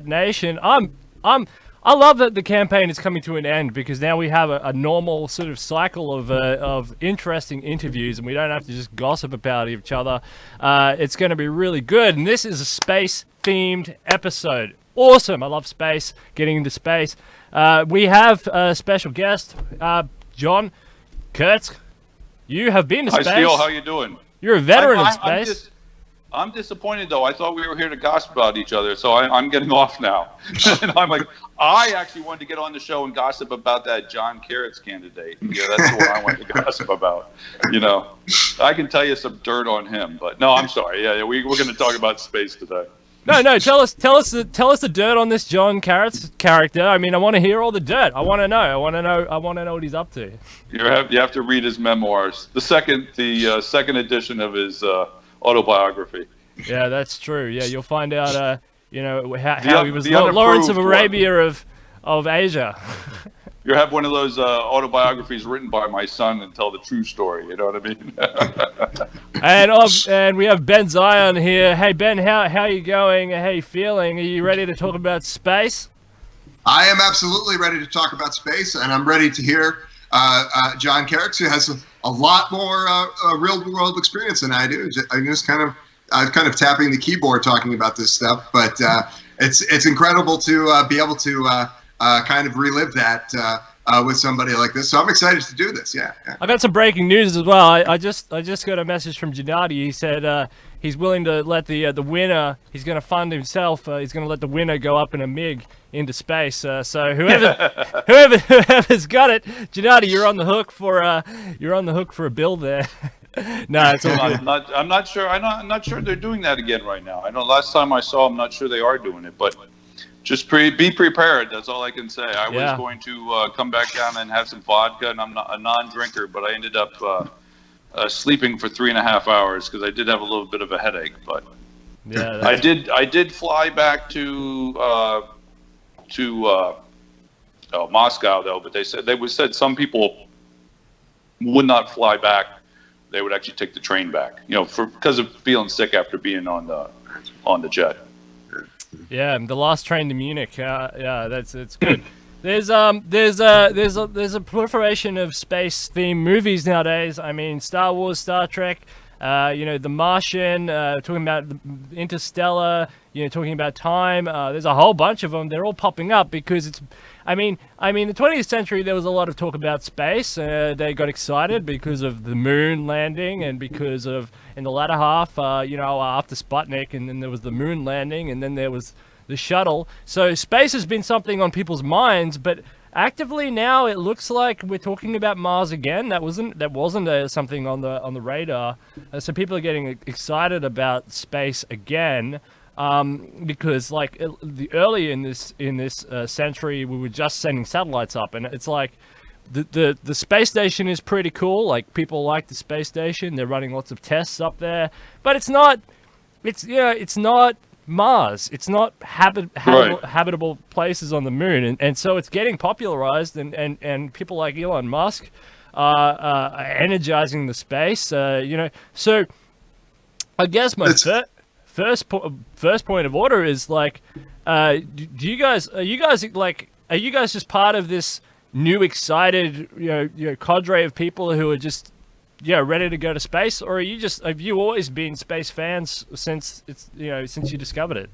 Nation. I love that the campaign is coming to an end because now we have a normal sort of cycle of interesting interviews, and we don't have to just gossip about each other. It's going to be really good, and this is a space-themed episode. Awesome! I love space. Getting into space. We have a special guest, John Kerecz. You have been to space. Hi, Steele. How you doing? You're a veteran of space. I'm disappointed, though. I thought we were here to gossip about each other, so I'm getting off now. And I'm like, I actually wanted to get on the show and gossip about that John Kerecz candidate. Yeah, that's the one I wanted to gossip about. You know, I can tell you some dirt on him, but no, I'm sorry. Yeah, we're going to talk about space today. No. Tell us the dirt on this John Kerecz character. I mean, I want to hear all the dirt. I want to know. I want to know what he's up to. You have to read his memoirs. The second edition of his autobiography. Yeah, that's true. Yeah, you'll find out. How he was Lawrence of Arabia of Asia. You have one of those autobiographies written by my son and tell the true story. You know what I mean? and we have Ben Zion here. Hey Ben, how are you going? How are you feeling? Are you ready to talk about space? I am absolutely ready to talk about space, and I'm ready to hear John Kerecz, who has a lot more real-world experience than I do. I'm just kind of tapping the keyboard talking about this stuff, but it's incredible to be able to kind of relive that with somebody like this. So I'm excited to do this. Yeah. I got some breaking news as well. I just got a message from Gennady. He said he's willing to let the winner. He's going to fund himself. He's going to let the winner go up in a MiG into space. So whoever's got it, Gennady, you're on the hook for a bill there. No, it's all good. I'm not sure. I'm not sure they're doing that again right now. I know last time I saw, I'm not sure they are doing it, but just be prepared. That's all I can say. I was going to come back down and have some vodka, and I'm not a non-drinker, but I ended up sleeping for 3.5 hours because I did have a little bit of a headache. But yeah, I did fly back to Moscow though. But they said some people would not fly back. They would actually take the train back, because of feeling sick after being on the jet. Yeah, the last train to Munich. It's good. There's a proliferation of space-themed movies nowadays. I mean, Star Wars, Star Trek, The Martian, talking about Interstellar, talking about time. There's a whole bunch of them. They're all popping up because it's. I mean, the 20th century there was a lot of talk about space. They got excited because of the moon landing and because of in the latter half, after Sputnik, and then there was the moon landing, and then there was the shuttle. So space has been something on people's minds, but actively now it looks like we're talking about Mars again. That wasn't something on the radar. So people are getting excited about space again. Because early in this century, we were just sending satellites up, and it's like the space station is pretty cool. Like, people like the space station. They're running lots of tests up there, but it's not Mars. It's not habitable places on the moon, and so it's getting popularized, and people like Elon Musk are energizing the space. So I guess my first point of order is are you guys just part of this new excited cadre of people who are just ready to go to space, or have you always been space fans since you discovered it?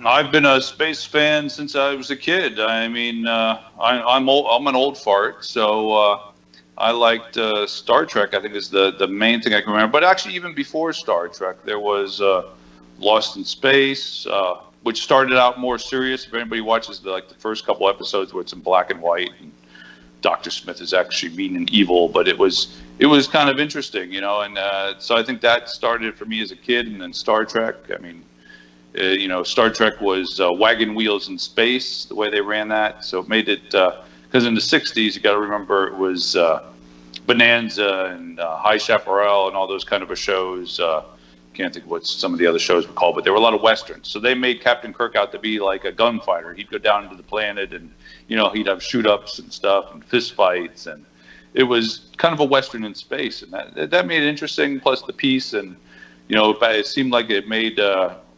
I've been a space fan since I was a kid. I mean, I'm an old fart, so I liked Star Trek. I think is the main thing I can remember. But actually, even before Star Trek, there was Lost in Space, which started out more serious. If anybody watches the first couple episodes where it's in black and white, and Dr. Smith is actually mean and evil, but it was kind of interesting, And so I think that started for me as a kid, and then Star Trek. I mean, Star Trek was wagon wheels in space, the way they ran that. So it made it because in the '60s, you got to remember it was Bonanza and High Chaparral and all those kind of shows. Can't think of what some of the other shows were called, but there were a lot of westerns. So they made Captain Kirk out to be like a gunfighter. He'd go down into the planet, and he'd have shoot-ups and stuff and fist fights, and it was kind of a western in space, and that made it interesting. Plus the peace, and it seemed like it made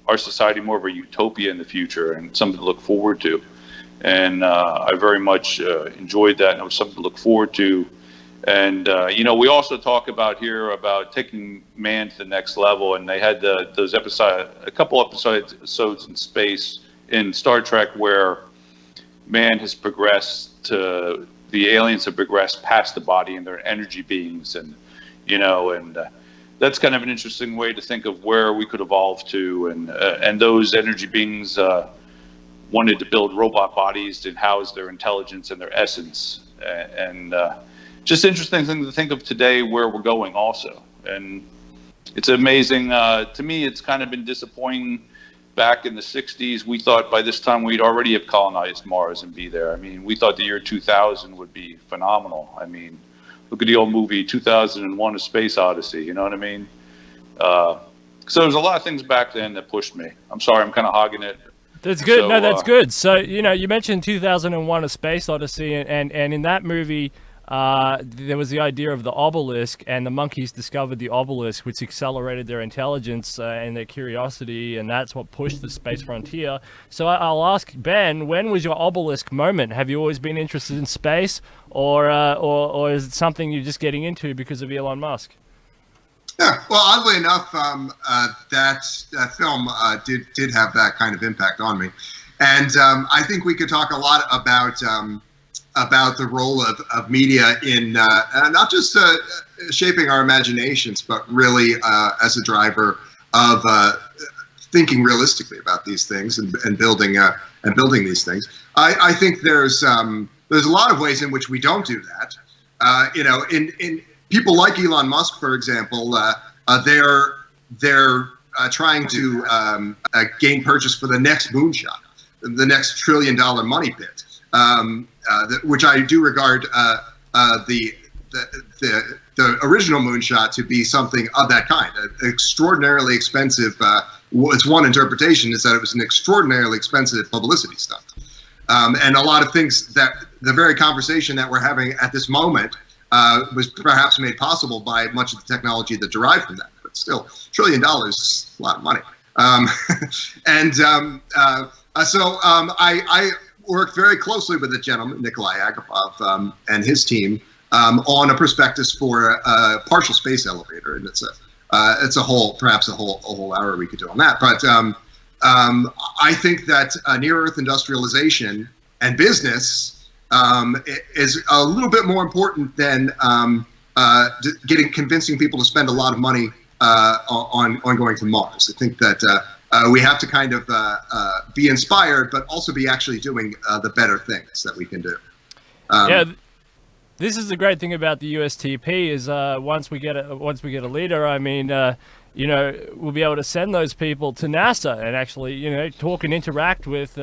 our society more of a utopia in the future and something to look forward to. And I very much enjoyed that, and it was something to look forward to. And we also talk about here about taking man to the next level, and they had a couple episodes in space in Star Trek where man has progressed to, the aliens have progressed past the body and they're energy beings, and that's kind of an interesting way to think of where we could evolve to, and those energy beings wanted to build robot bodies to house their intelligence and their essence, and just interesting thing to think of today where we're going also. And it's amazing. To me, it's kind of been disappointing. Back in the 60s, we thought by this time we'd already have colonized Mars and be there. I mean, we thought the year 2000 would be phenomenal. I mean, look at the old movie 2001: A Space Odyssey, you know what I mean? So there's a lot of things back then that pushed me. I'm sorry, I'm kind of hogging it. That's good. So, no, that's good. So, you mentioned 2001: A Space Odyssey, and in that movie, there was the idea of the obelisk, and the monkeys discovered the obelisk, which accelerated their intelligence and their curiosity, and that's what pushed the space frontier. So I'll ask Ben, when was your obelisk moment? Have you always been interested in space, or is it something you're just getting into because of Elon Musk? Yeah, well, oddly enough, that film did have that kind of impact on me, and I think we could talk a lot about the role of media in not just shaping our imaginations, but really as a driver of thinking realistically about these things and building these things. I think there's a lot of ways in which we don't do that. In people like Elon Musk, for example, they're trying to gain purchase for the next moonshot, the next $1 trillion money pit. Which I do regard the original moonshot to be something of that kind, extraordinarily expensive. It's one interpretation is that it was an extraordinarily expensive publicity stunt, and a lot of things that the very conversation that we're having at this moment was perhaps made possible by much of the technology that derived from that. But still, $1 trillion is a lot of money, so I worked very closely with a gentleman, Nikolai Agapov, and his team on a prospectus for a partial space elevator, and it's a whole hour we could do on that. But I think that near Earth industrialization and business is a little bit more important than convincing people to spend a lot of money on going to Mars. I think that we have to kind of be inspired, but also be actually doing the better things that we can do. This is the great thing about the USTP is once we get a leader, I mean, we'll be able to send those people to NASA and actually, talk and interact with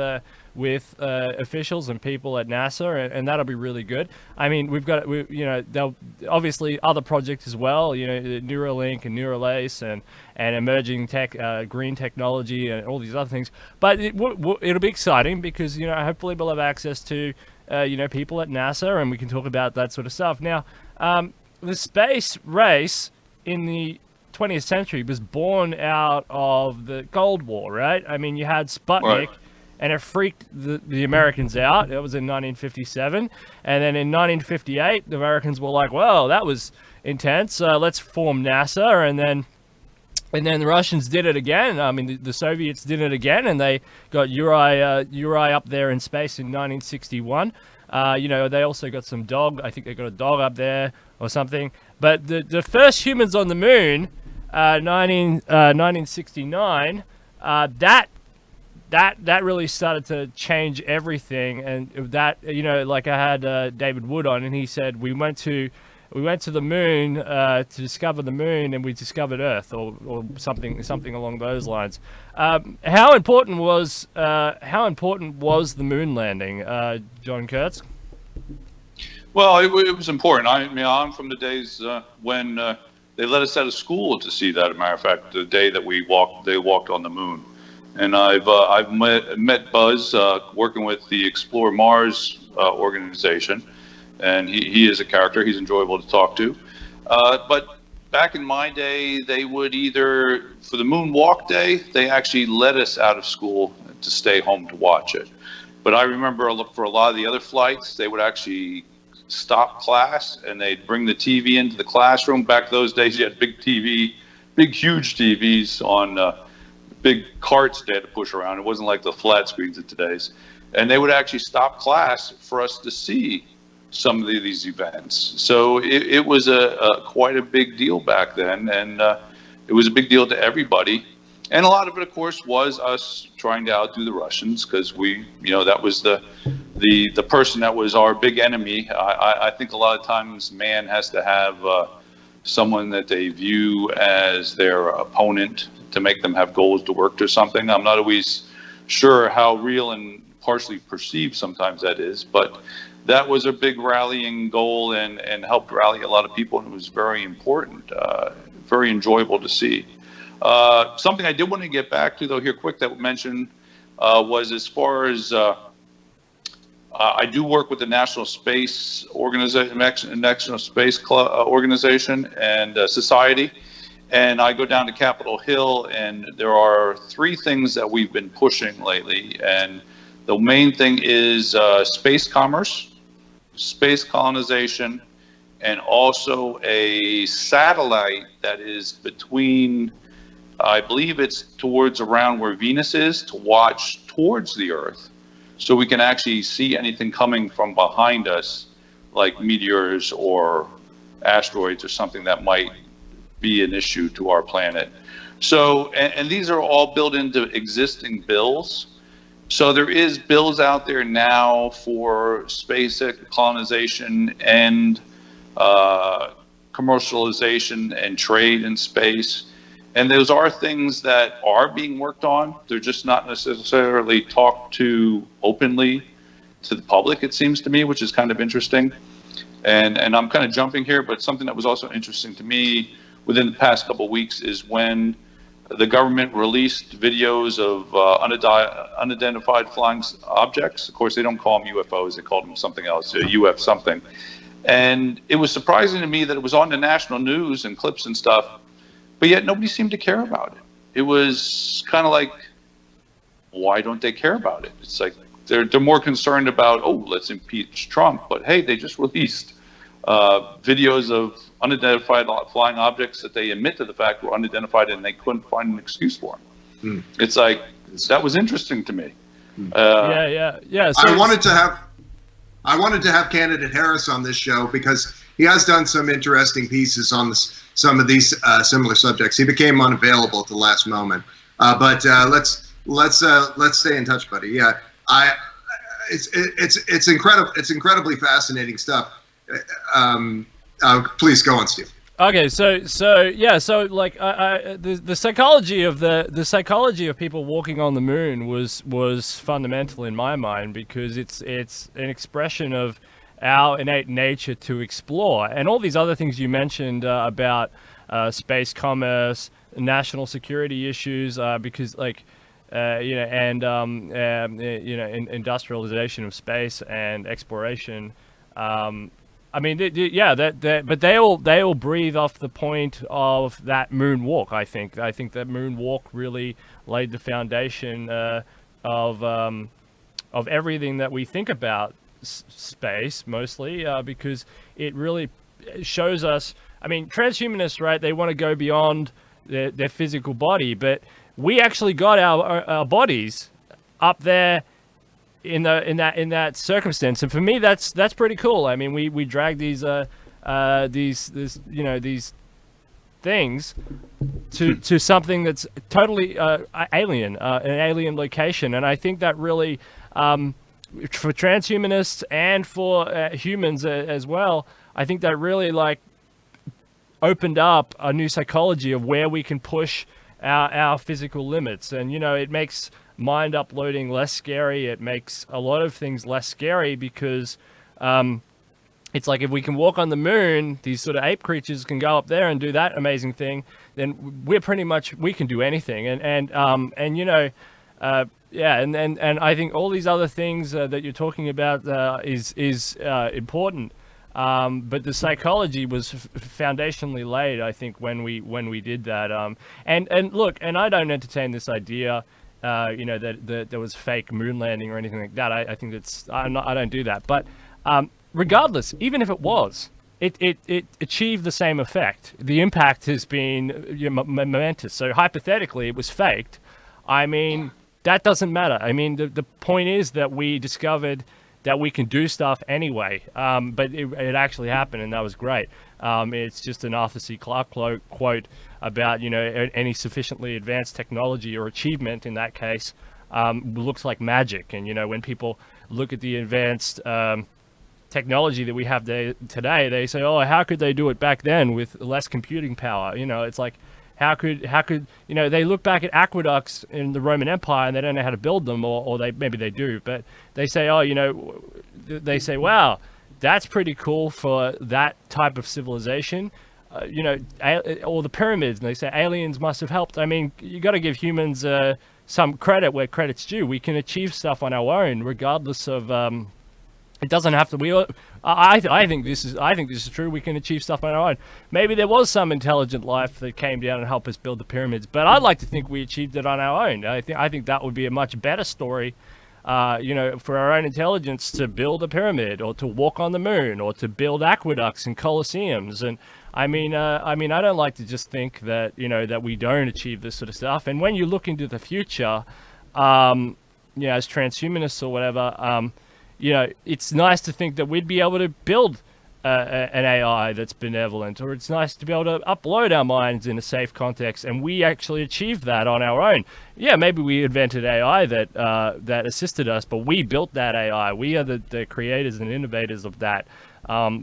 officials and people at NASA, and that'll be really good. I mean, they'll obviously other projects as well, Neuralink and Neuralace and emerging tech, green technology and all these other things. But it'll be exciting because, hopefully we'll have access to, people at NASA, and we can talk about that sort of stuff. Now, the space race in the 20th century was born out of the Cold War, right? I mean, you had Sputnik. Right. And it freaked the Americans out. That was in 1957. And then in 1958, the Americans were like, well, that was intense. Let's form NASA. And then the Russians did it again. I mean, the Soviets did it again, and they got Yuri up there in space in 1961. They also got some dog. I think they got a dog up there or something. But the first humans on the moon, 1969, that really started to change everything, and that like I had David Wood on, and he said we went to the moon to discover the moon, and we discovered Earth, or something along those lines. How important was the moon landing, John Kerecz? Well, it was important. I'm from the days when they let us out of school to see that. As a matter of fact, the day that they walked on the moon. And I've met Buzz working with the Explore Mars organization, and he is a character. He's enjoyable to talk to. But back in my day, they would either, for the moonwalk day, they actually let us out of school to stay home to watch it. But I remember for a lot of the other flights, they would actually stop class and they'd bring the TV into the classroom. Back those days, you had big huge TVs on big carts they had to push around. It wasn't like the flat screens of today's. And they would actually stop class for us to see some of these events. So it was quite a big deal back then, and it was a big deal to everybody. And a lot of it, of course, was us trying to outdo the Russians, because that was the person that was our big enemy. I think a lot of times man has to have someone that they view as their opponent to make them have goals to work to something. I'm not always sure how real and partially perceived sometimes that is, but that was a big rallying goal and helped rally a lot of people, and it was very important, very enjoyable to see. Something I did want to get back to, though, here quick that we mentioned was as far as I do work with the National Space Organization, National Space Organization and Society, and I go down to Capitol Hill, and there are 3 things that we've been pushing lately, and the main thing is space commerce, space colonization, and also a satellite that is between, I believe it's towards around where Venus is, to watch towards the Earth, so we can actually see anything coming from behind us, like meteors or asteroids or something that might be an issue to our planet. So, and these are all built into existing bills. So there is bills out there now for space colonization and commercialization and trade in space. And those are things that are being worked on. They're just not necessarily talked to openly to the public, it seems to me, which is kind of interesting. And I'm kind of jumping here, but something that was also interesting to me within the past couple of weeks is when the government released videos of unidentified flying objects. Of course, they don't call them UFOs, they called them something else, UF something. And it was surprising to me that it was on the national news and clips and stuff, but yet nobody seemed to care about it. It was kind of like, why don't they care about it? It's like they're more concerned about, oh, let's impeach Trump. But hey, they just released videos of unidentified flying objects that they admit to the fact were unidentified, and they couldn't find an excuse for them. It's like, that was interesting to me. Yeah. So I wanted to have candidate Harris on this show because he has done some interesting pieces on some of these similar subjects. He became unavailable at the last moment, but let's stay in touch, buddy. Yeah, it's incredible. It's incredibly fascinating stuff. Please go on, Steve. Okay, so like the psychology of people walking on the moon was fundamental in my mind, because it's an expression of our innate nature to explore, and all these other things you mentioned about space commerce, national security issues, because like industrialization of space and exploration. I mean, but they all breathe off the point of that moonwalk. I think that moonwalk really laid the foundation of everything that we think about space, mostly because it really shows us. I mean, transhumanists, right? They want to go beyond their physical body, but we actually got our bodies up there in that circumstance, and for me that's pretty cool. I mean, we drag these things to something that's totally alien, an alien location, and I think that really for transhumanists and for humans as well, I think that really like opened up a new psychology of where we can push our physical limits, and it makes mind uploading less scary. It makes a lot of things less scary because it's like, if we can walk on the moon, these sort of ape creatures can go up there and do that amazing thing, then we can do anything. And I think all these other things that you're talking about is important. But the psychology was foundationally laid, I think, when we did that. And look, and I don't entertain this idea, that there was fake moon landing or anything like that. I think I don't do that. But regardless, even if it was, it achieved the same effect. The impact has been momentous. So hypothetically, it was faked. I mean, that doesn't matter. I mean, the point is that we discovered that we can do stuff anyway. But it actually happened, and that was great. It's just an Arthur C. Clarke quote about, any sufficiently advanced technology or achievement in that case looks like magic. And, when people look at the advanced technology that we have today, they say, oh, how could they do it back then with less computing power? It's like, how could they look back at aqueducts in the Roman Empire and they don't know how to build them, or maybe they do, but they say, wow, that's pretty cool for that type of civilization, or the pyramids, and they say aliens must have helped. I mean, you got to give humans some credit where credit's due. We can achieve stuff on our own, regardless of. It doesn't have to. I think this is true. We can achieve stuff on our own. Maybe there was some intelligent life that came down and helped us build the pyramids, but I'd like to think we achieved it on our own. I think that would be a much better story, for our own intelligence to build a pyramid, or to walk on the moon, or to build aqueducts and colosseums. And I mean, I don't like to just think that that we don't achieve this sort of stuff. And when you look into the future, as transhumanists or whatever. It's nice to think that we'd be able to build an AI that's benevolent, or it's nice to be able to upload our minds in a safe context, and we actually achieved that on our own. Yeah, maybe we invented AI that assisted us, but we built that AI. We are the creators and innovators of that.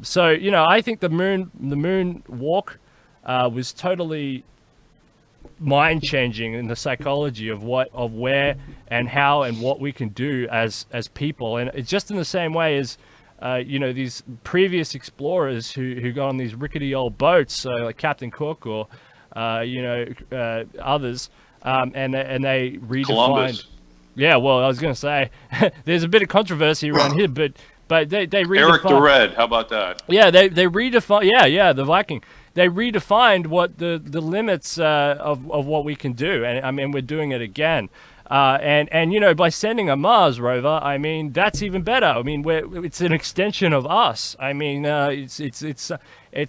So I think the moon walk was totally mind-changing in the psychology of where and how and what we can do as people. And it's just in the same way as these previous explorers who got on these rickety old boats, like Captain Cook or others, and they redefined Columbus. Yeah, well, I was going to say there's a bit of controversy around here, but they redefined Eric the Red. How about that? Yeah, they redefined. The Viking. They redefined what the limits of what we can do, and I mean, we're doing it again. And by sending a Mars rover, I mean, that's even better. I mean, it's an extension of us. I mean, it's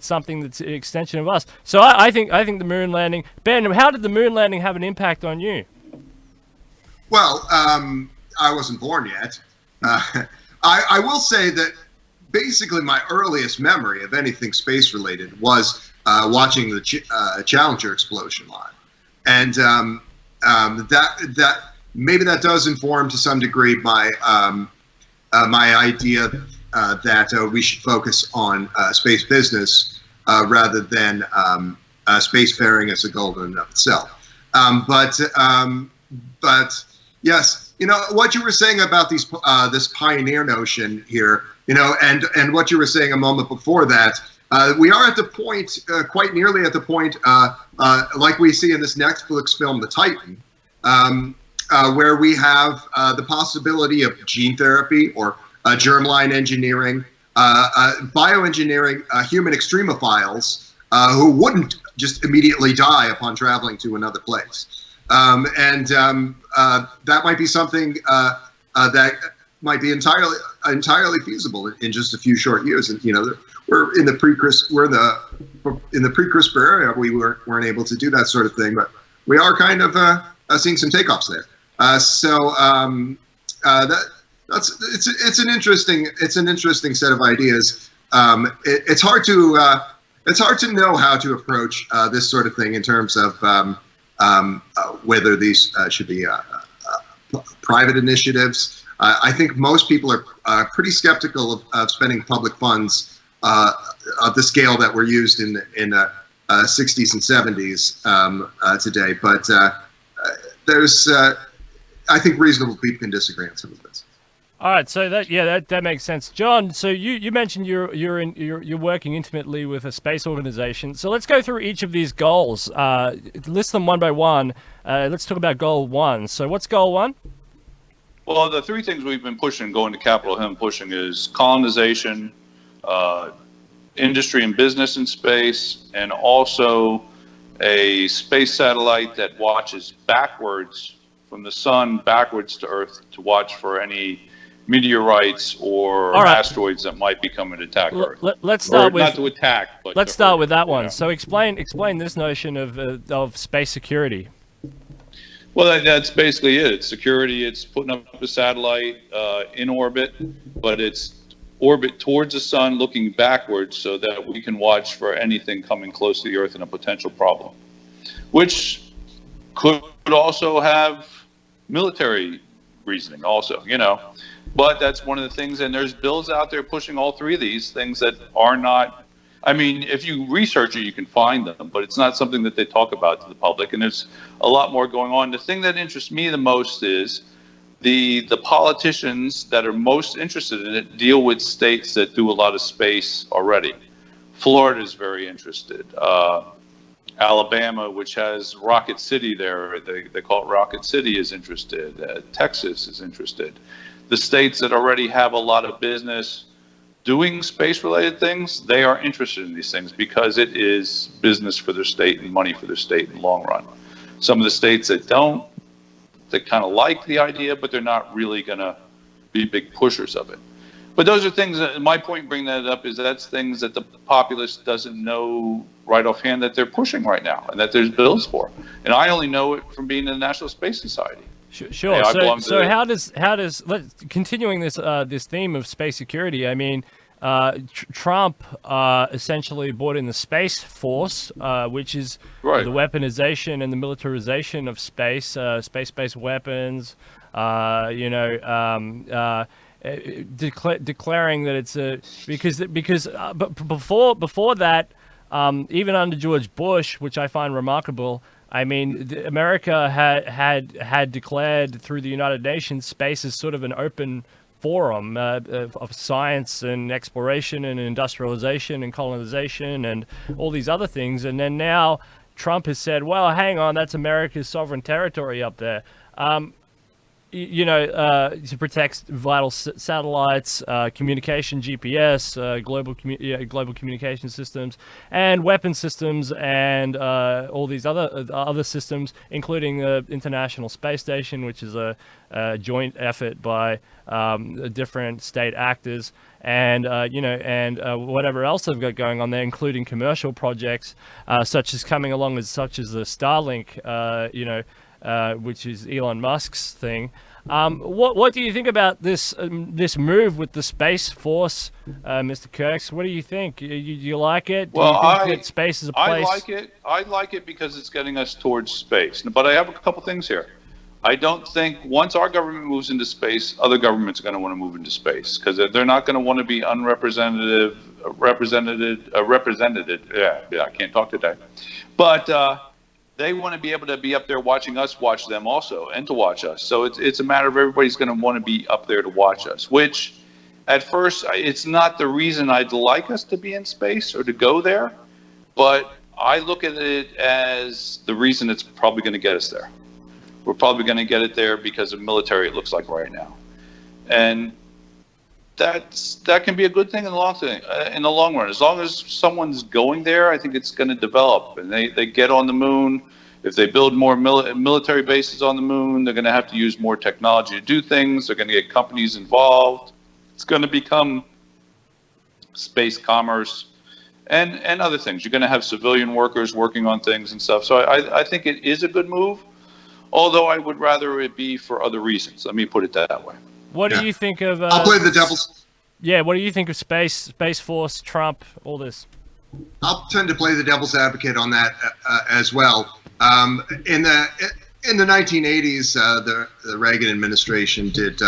something that's an extension of us. So I think the moon landing. Ben, how did the moon landing have an impact on you? Well, I wasn't born yet. I will say that basically my earliest memory of anything space related was watching the Challenger explosion live, and that maybe that does inform to some degree my my idea that we should focus on space business rather than spacefaring as a goal in and of itself. But yes, what you were saying about these this pioneer notion here, and what you were saying a moment before that. We are at the point, quite nearly at the point, like we see in this Netflix film, The Titan, where we have the possibility of gene therapy or germline engineering, bioengineering human extremophiles who wouldn't just immediately die upon traveling to another place. That might be something that might be entirely feasible in just a few short years. And we're in the pre-CRISPR era. We weren't able to do that sort of thing, but we are kind of seeing some takeoffs there. It's an interesting set of ideas. It's hard to know how to approach this sort of thing in terms of whether these should be private initiatives. I think most people are pretty skeptical of spending public funds of the scale that were used in the 60s and 70s today. But there's, I think, reasonable people can disagree on some of this. All right, so that makes sense, John. So you mentioned you're working intimately with a space organization. So let's go through each of these goals. List them one by one. Let's talk about goal one. So what's goal one? Well, the three things we've been pushing, going to Capitol Hill pushing, is colonization, industry and business in space, and also a space satellite that watches backwards from the sun backwards to Earth to watch for any meteorites or asteroids that might be coming to attack Earth. Let's start with not to attack, but let's start with that one. So explain this notion of space security. Well, that's basically it. It's security. It's putting up a satellite in orbit, but it's orbit towards the sun, looking backwards, so that we can watch for anything coming close to the Earth and a potential problem, which could also have military reasoning also, But that's one of the things, and there's bills out there pushing all three of these things that are not, I mean, if you research it, you can find them, but it's not something that they talk about to the public, and there's a lot more going on. The thing that interests me the most is the politicians that are most interested in it deal with states that do a lot of space already. Florida is very interested. Alabama, which has Rocket City there, they call it Rocket City, is interested. Texas is interested. The states that already have a lot of business doing space-related things, they are interested in these things because it is business for their state and money for their state in the long run. Some of the states that don't, they kind of like the idea, but they're not really going to be big pushers of it. But those are things that, my point in bringing that up is that's things that the populace doesn't know right offhand that they're pushing right now and that there's bills for. And I only know it from being in the National Space Society. Sure. Hey, so how does continuing this theme of space security? I mean, Trump essentially brought in the Space Force, which is right. The weaponization and the militarization of space, space-based weapons. Declaring that it's a but before that, even under George Bush, which I find remarkable. I mean, America had declared through the United Nations space as sort of an open forum of science and exploration and industrialization and colonization and all these other things. And then now Trump has said, well, hang on, that's America's sovereign territory up there. To protect vital satellites, communication, GPS, global communication systems, and weapon systems, and all these other systems, including the International Space Station, which is a joint effort by different state actors, and whatever else they've got going on there, including commercial projects such as the Starlink, which is Elon Musk's thing. What do you think about this move with the Space Force, Mr. Kerecz? What do you think? You like it? Do you think that space is a place? I like it because it's getting us towards space. But I have a couple things here. I don't think once our government moves into space, other governments are going to want to move into space because they're not going to want to be represented. Yeah, I can't talk today. But they want to be able to be up there watching us watch them also, and to watch us. So it's a matter of everybody's going to want to be up there to watch us, which at first it's not the reason I'd like us to be in space or to go there, but I look at it as the reason it's probably going to get us there. We're probably going to get it there because of military, it looks like right now. And that can be a good thing in the long run. As long as someone's going there, I think it's going to develop. And they get on the moon. If they build more military bases on the moon, they're going to have to use more technology to do things. They're going to get companies involved. It's going to become space commerce and other things. You're going to have civilian workers working on things and stuff. So I think it is a good move, although I would rather it be for other reasons. Let me put it that way. What do you think of? I'll play the devil's. Yeah, what do you think of Space Force, Trump, all this? I'll tend to play the devil's advocate on that as well. In the 1980s, the Reagan administration did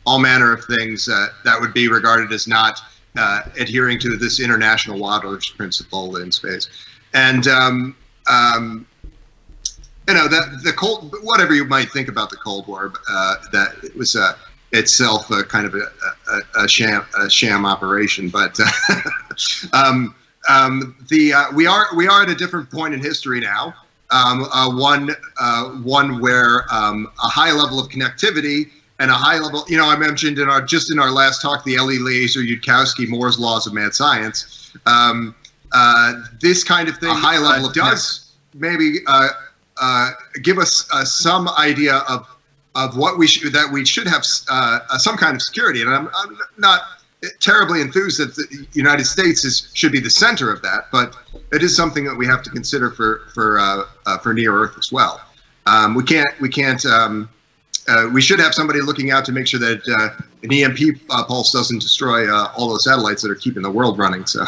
all manner of things that would be regarded as not adhering to this international waters principle in space, and the Cold, whatever you might think about the Cold War, that it was itself kind of a sham operation, but we are at a different point in history now. One where a high level of connectivity and a high level. You know, I mentioned in our last talk the Elie Laser-Yudkowsky Moore's laws of mad science. This kind of thing, a high level, does maybe give us some idea of what we should have some kind of security. And I'm not terribly enthused that the United States should be the center of that, but it is something that we have to consider for near Earth as well. We should have somebody looking out to make sure that an EMP pulse doesn't destroy all those satellites that are keeping the world running. So,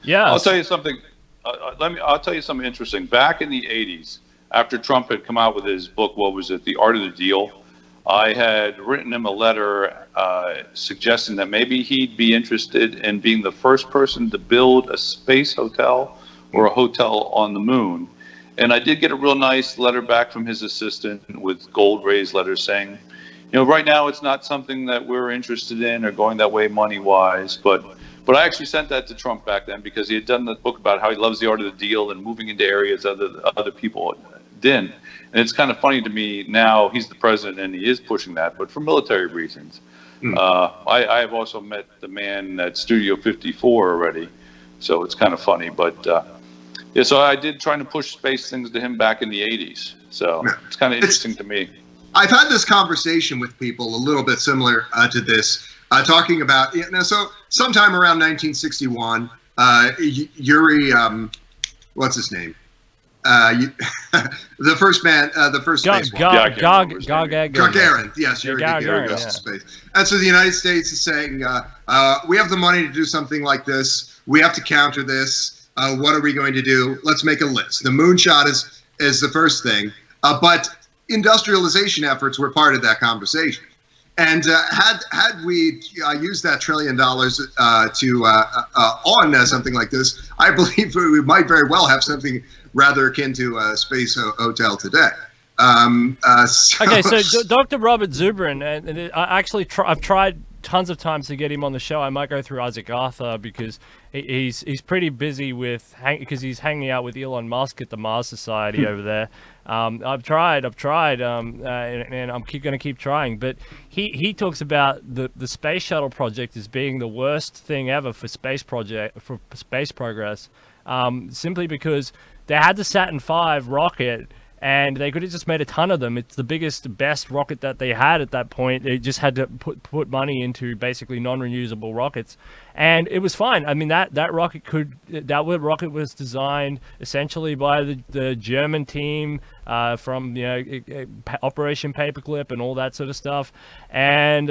yeah. I'll tell you something. I'll tell you something interesting. Back in the '80s, after Trump had come out with his book, what was it, The Art of the Deal? I had written him a letter suggesting that maybe he'd be interested in being the first person to build a space hotel or a hotel on the moon. And I did get a real nice letter back from his assistant with gold raised letters saying, you know, right now it's not something that we're interested in or going that way money-wise, but I actually sent that to Trump back then because he had done the book about how he loves the art of the deal and moving into areas other people didn't. And it's kind of funny to me now, he's the president and he is pushing that, but for military reasons. I have also met the man at Studio 54 already, so it's kind of funny. But yeah, so I did try to push space things to him back in the 80s. So it's kind of interesting to me. I've had this conversation with people a little bit similar to this, talking about, you know, so sometime around 1961, Yuri, what's his name? The first spacewalk. Gagarin. Yes, Yuri Gagarin goes to space. And so the United States is saying, we have the money to do something like this. We have to counter this. What are we going to do? Let's make a list. The moonshot is the first thing, but industrialization efforts were part of that conversation. And had we used that $1 trillion on something like this, I believe we might very well have something rather akin to a space hotel today. Okay, so Dr. Robert Zubrin, and I've tried tons of times to get him on the show. I might go through Isaac Arthur because he's pretty busy because he's hanging out with Elon Musk at the Mars Society over there. I've tried, and I'm going to keep trying. But he talks about the space shuttle project as being the worst thing ever for space progress, simply because they had the Saturn V rocket. And they could have just made a ton of them. It's the best rocket that they had at that point. They just had to put money into basically non-reusable rockets, and it was fine. I mean, that rocket was designed essentially by the German team from Operation Paperclip and all that sort of stuff, and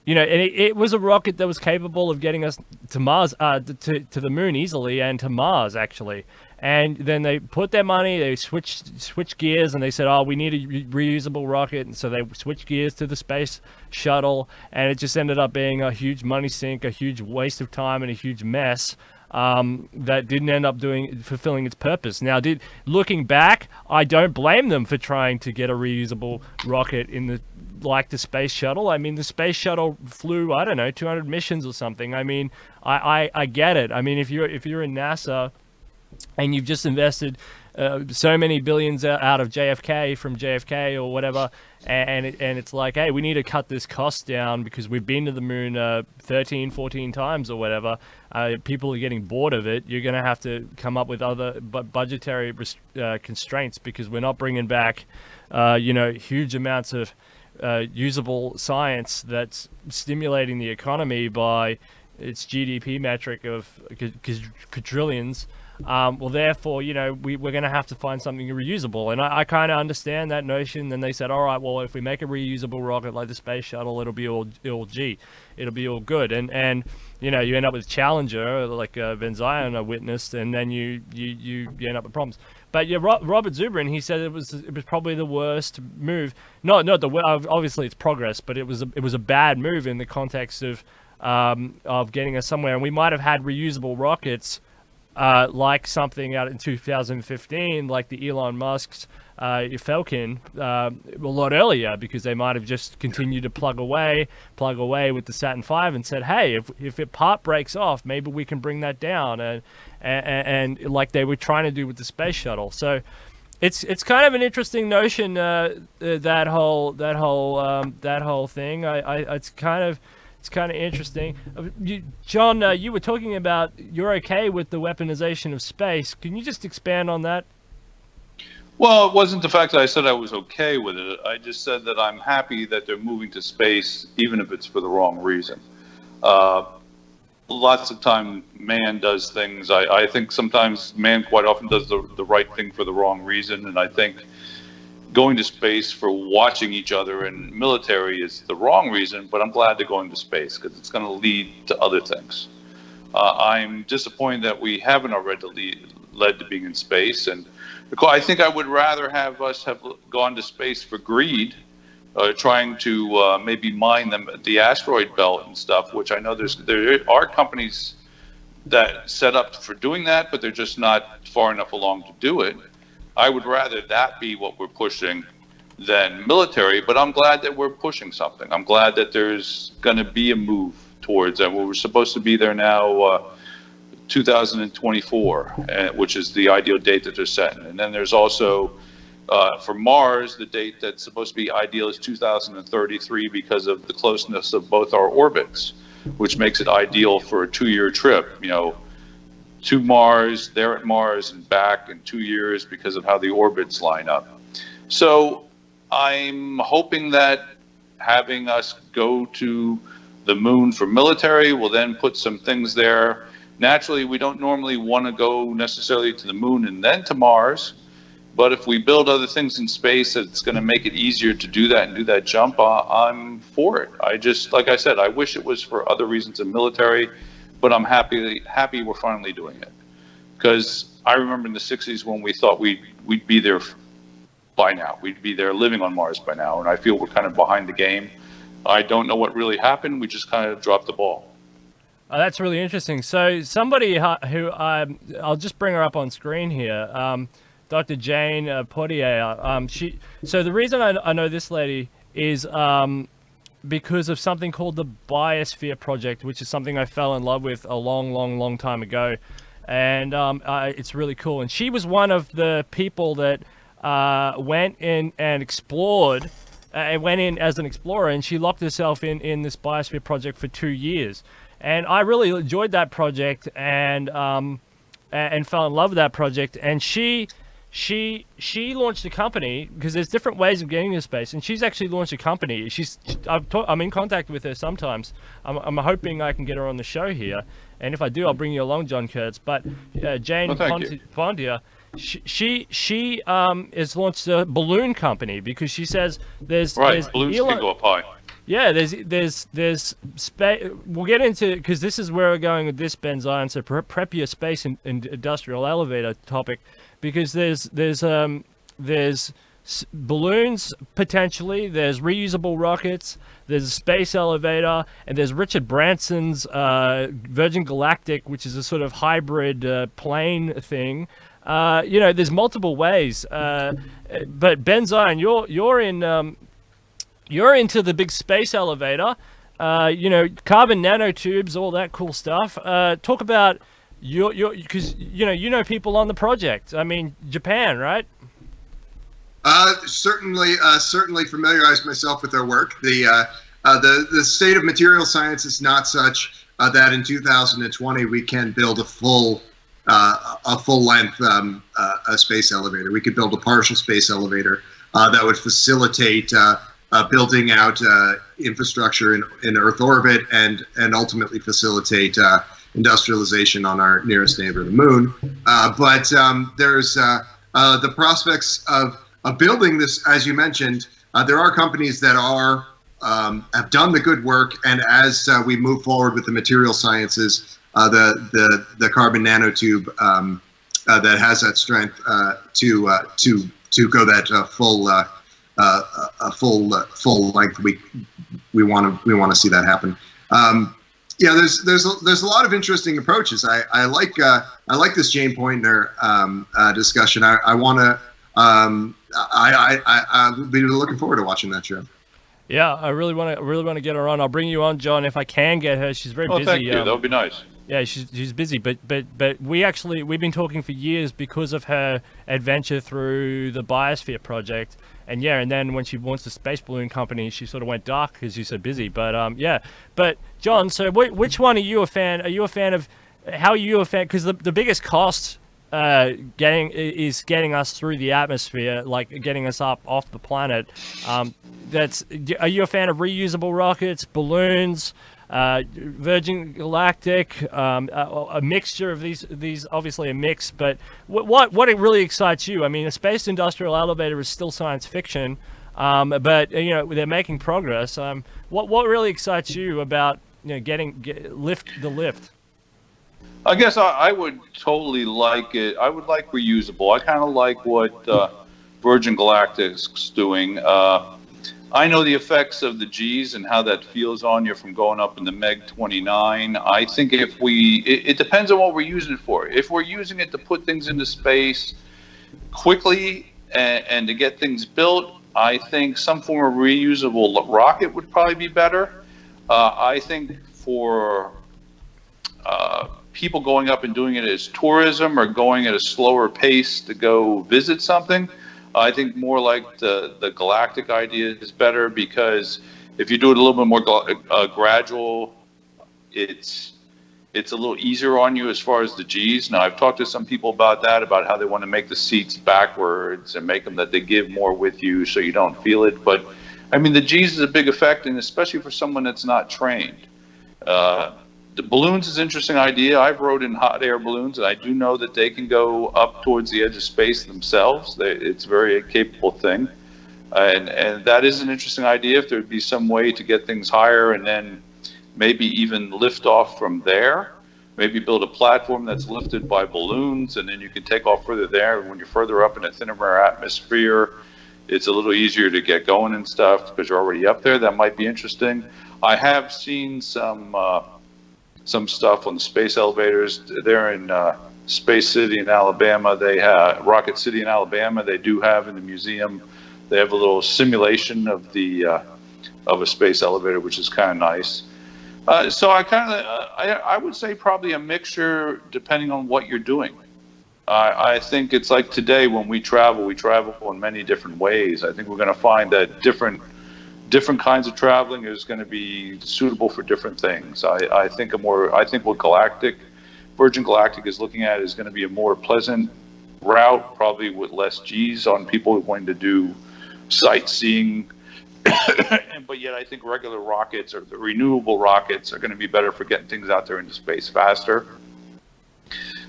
it was a rocket that was capable of getting us to Mars, to the moon easily, and to Mars actually. And then they put their money, they switched gears, and they said, oh, we need a reusable rocket. And so they switched gears to the space shuttle, and it just ended up being a huge money sink, a huge waste of time, and a huge mess that didn't end up fulfilling its purpose. Now, looking back, I don't blame them for trying to get a reusable rocket like the space shuttle. I mean, the space shuttle flew, I don't know, 200 missions or something. I mean, I get it. I mean, if you're in NASA and you've just invested so many billions out of JFK from JFK or whatever, and it's like, hey, we need to cut this cost down because we've been to the moon 13, 14 times or whatever. People are getting bored of it. You're going to have to come up with other budgetary constraints because we're not bringing back, huge amounts of usable science that's stimulating the economy by its GDP metric of quadrillions. Well, therefore, we're going to have to find something reusable. And I kind of understand that notion. Then they said, all right, well, if we make a reusable rocket like the space shuttle, it'll be all good. And you end up with Challenger, like Ben Zion witnessed, and then you end up with problems. But yeah, Robert Zubrin, he said it was probably the worst move. Obviously it's progress, but it was a bad move in the context of getting us somewhere. And we might have had reusable rockets. Like something out in 2015, like the Elon Musk's Falcon, a lot earlier, because they might have just continued to plug away with the Saturn V and said, hey, if it part breaks off, maybe we can bring that down, and like they were trying to do with the space shuttle. So It's kind of an interesting notion, that whole thing. It's kind of interesting. John, you were talking about you're okay with the weaponization of space. Can you just expand on that? Well, it wasn't the fact that I said I was okay with it. I just said that I'm happy that they're moving to space, even if it's for the wrong reason. Lots of time man does things. I think sometimes man quite often does the right thing for the wrong reason. And I think going to space for watching each other in military is the wrong reason, but I'm glad they're going to space because it's going to lead to other things. I'm disappointed that we haven't already led to being in space. And I think I would rather have us have gone to space for greed, trying to maybe mine the asteroid belt and stuff, which I know there are companies that set up for doing that, but they're just not far enough along to do it. I would rather that be what we're pushing than military, but I'm glad that we're pushing something. I'm glad that there's going to be a move towards that. We're supposed to be there now, 2024, which is the ideal date that they're setting. And then there's also, for Mars, the date that's supposed to be ideal is 2033 because of the closeness of both our orbits, which makes it ideal for a 2-year trip, to Mars, there at Mars and back in 2 years because of how the orbits line up. So I'm hoping that having us go to the moon for military will then put some things there. Naturally, we don't normally want to go necessarily to the moon and then to Mars, but if we build other things in space that's going to make it easier to do that and do that jump, I'm for it. Like I said, I wish it was for other reasons than military, but I'm happy we're finally doing it. Because I remember in the 60s when we thought we'd be there by now. We'd be there living on Mars by now, and I feel we're kind of behind the game. I don't know what really happened. We just kind of dropped the ball. Oh, that's really interesting. So somebody who I'll just bring her up on screen here, Dr. Jane Potier. So the reason I know this lady is because of something called the Biosphere Project, which is something I fell in love with a long time ago, and it's really cool. And she was one of the people that went in and explored. Went in as an explorer, and she locked herself in this Biosphere Project for 2 years. And I really enjoyed that project and fell in love with that project. And she launched a company because there's different ways of getting into space. And she's actually launched a company. I'm in contact with her sometimes. I'm hoping I can get her on the show here. And if I do, I'll bring you along, John Kerecz. But Jane Pontier, she has launched a balloon company because she says there's balloons can go up high. Yeah, there's space. We'll get into, because this is where we're going with this, Ben Zion. So prep your space and industrial elevator topic, because there's balloons potentially. There's reusable rockets. There's a space elevator, and there's Richard Branson's Virgin Galactic, which is a sort of hybrid plane thing. There's multiple ways. But Ben Zion, you're into the big space elevator, carbon nanotubes, all that cool stuff. Talk about because people on the project. I mean, Japan, right? Certainly familiarized myself with their work. The state of material science is not such that in 2020 we can build a full length space elevator. We could build a partial space elevator that would facilitate building out infrastructure in Earth orbit and ultimately facilitate industrialization on our nearest neighbor, the moon. But there's the prospects of building this, as you mentioned. There are companies that have done the good work, and as we move forward with the material sciences, the carbon nanotube that has that strength to go that full length. We want to see that happen. There's a lot of interesting approaches. I like this Jane Pointner discussion. I'll be looking forward to watching that show. Yeah, I really want to get her on. I'll bring you on, John, if I can get her. She's very busy. Thank you. That would be nice. Yeah, she's busy, but we've been talking for years because of her adventure through the Biosphere project, and then when she launched the space balloon company, she sort of went dark because she's so busy. But but John, so which one are you a fan? Are you a fan of? How are you a fan? Because the biggest cost getting us through the atmosphere, like getting us up off the planet. Are you a fan of reusable rockets, balloons? Virgin Galactic, a mixture of these obviously a mix, but what it really excites you? I mean, a space industrial elevator is still science fiction, but they're making progress. What really excites you about lift the lift? I guess I would totally like it. I would like reusable. I kind of like what Virgin Galactic's doing. I know the effects of the G's and how that feels on you from going up in the Meg 29. I think it depends on what we're using it for. If we're using it to put things into space quickly and to get things built, I think some form of reusable rocket would probably be better. I think for people going up and doing it as tourism or going at a slower pace to go visit something, I think more like the galactic idea is better, because if you do it a little bit more gradual, it's a little easier on you as far as the G's. Now, I've talked to some people about that, about how they want to make the seats backwards and make them that they give more with you so you don't feel it. But, I mean, the G's is a big effect, and especially for someone that's not trained. The balloons is an interesting idea. I've rode in hot air balloons, and I do know that they can go up towards the edge of space themselves. It's a very capable thing. And that is an interesting idea, if there'd be some way to get things higher and then maybe even lift off from there. Maybe build a platform that's lifted by balloons, and then you can take off further there. When you're further up in a thinner atmosphere, it's a little easier to get going and stuff because you're already up there. That might be interesting. I have seen some stuff on the space elevators. They're in Space City in Alabama. They have Rocket City in Alabama. They do have in the museum. They have a little simulation of a space elevator, which is kind of nice. So I would say probably a mixture depending on what you're doing. I think it's like today when we travel in many different ways. I think we're going to find that different kinds of traveling is going to be suitable for different things. I think what Virgin Galactic is looking at is going to be a more pleasant route, probably with less G's on people wanting to do sightseeing. But yet I think regular rockets or the renewable rockets are going to be better for getting things out there into space faster.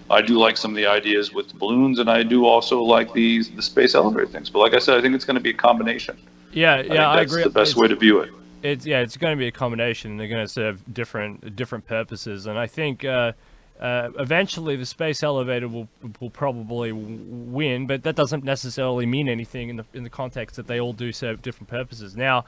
I do like some of the ideas with the balloons, and I do also like the space elevator things. But like I said, I think it's going to be a combination. I agree. That's the best way to view it. It's going to be a combination. They're going to serve different purposes, and I think eventually the space elevator will probably win, but that doesn't necessarily mean anything in the context that they all do serve different purposes. Now,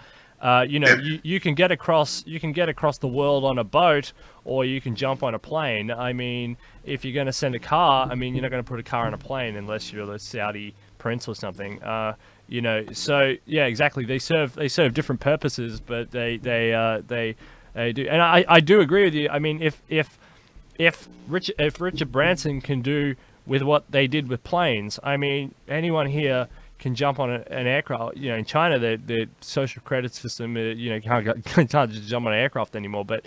you can get across the world on a boat, or you can jump on a plane. I mean, if you're going to send a car, I mean, you're not going to put a car on a plane unless you're the Saudi prince or something. So yeah, exactly. They serve different purposes, but they do. And I do agree with you. I mean, if Richard Branson can do with what they did with planes, I mean, anyone here can jump on an aircraft. In China, the social credit system, can't just jump on an aircraft anymore. But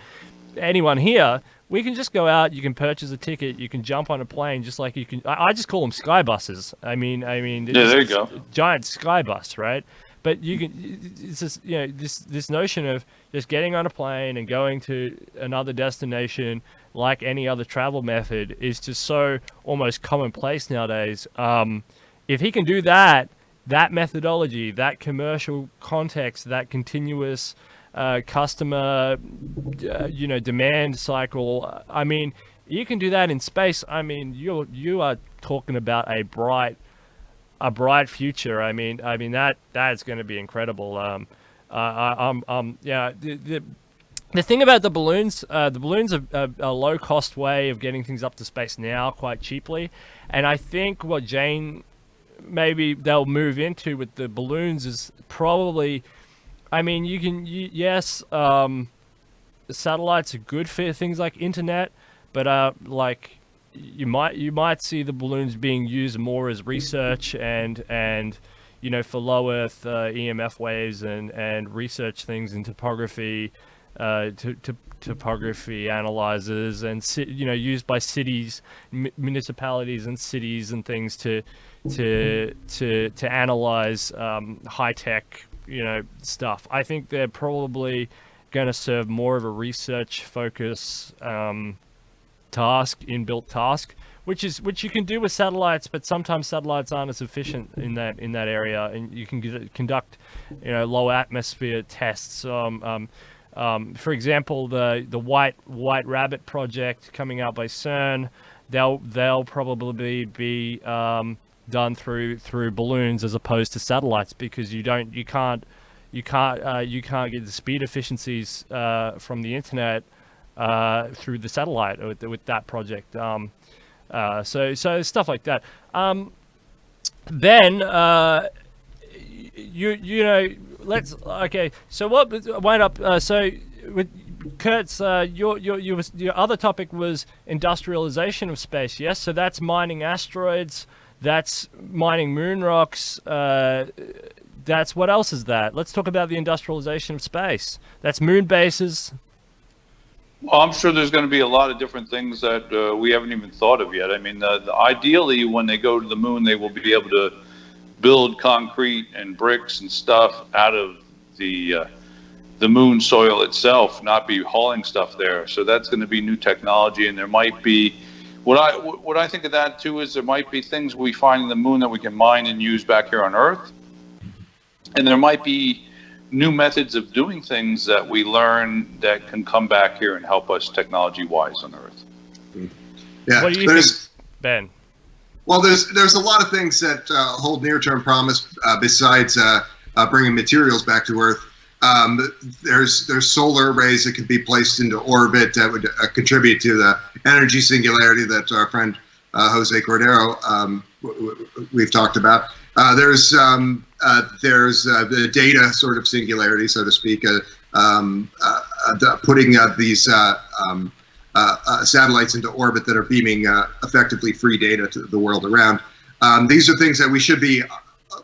anyone here, we can just go out. You can purchase a ticket. You can jump on a plane, just like you can. I just call them sky buses. I mean, yeah, there you go. Giant sky bus, right? But you can. It's just this notion of just getting on a plane and going to another destination, like any other travel method, is just so almost commonplace nowadays. If he can do that methodology, that commercial context, that continuous customer, demand cycle. I mean, you can do that in space. I mean, you are talking about a bright future. I mean that's going to be incredible. The thing about the balloons are a low cost way of getting things up to space now, quite cheaply. And I think what Jane maybe they'll move into with the balloons is probably, I mean, satellites are good for things like internet, like you might see the balloons being used more as research and for low Earth EMF waves and research things in topography, topography analyzers, and used by cities, municipalities, and cities and things to analyze high tech stuff. I think they're probably going to serve more of a research focus inbuilt task, which you can do with satellites, but sometimes satellites aren't as efficient in that area, and you can conduct low atmosphere tests. For example, the White Rabbit project coming out by CERN, they'll probably be done through balloons as opposed to satellites, because you can't get the speed efficiencies from the internet through the satellite with that project. So stuff like that. Then So what wind up? So with Kerecz, your other topic was industrialization of space. Yes, so that's mining asteroids. That's mining moon rocks. That's what else is that? Let's talk about the industrialization of space. That's moon bases. Well, I'm sure there's going to be a lot of different things that we haven't even thought of yet. I mean, ideally, when they go to the moon, they will be able to build concrete and bricks and stuff out of the moon soil itself, not be hauling stuff there. So that's going to be new technology, and there might be what I think of that too is there might be things we find in the moon that we can mine and use back here on Earth, and there might be new methods of doing things that we learn that can come back here and help us technology-wise on Earth. Yeah, what do you think, Ben? Well, there's a lot of things that hold near-term promise besides bringing materials back to Earth. There's solar arrays that could be placed into orbit that would contribute to the energy singularity that our friend Jose Cordero we've talked about. There's the data sort of singularity, so to speak, putting these satellites into orbit that are beaming effectively free data to the world around. These are things that we should be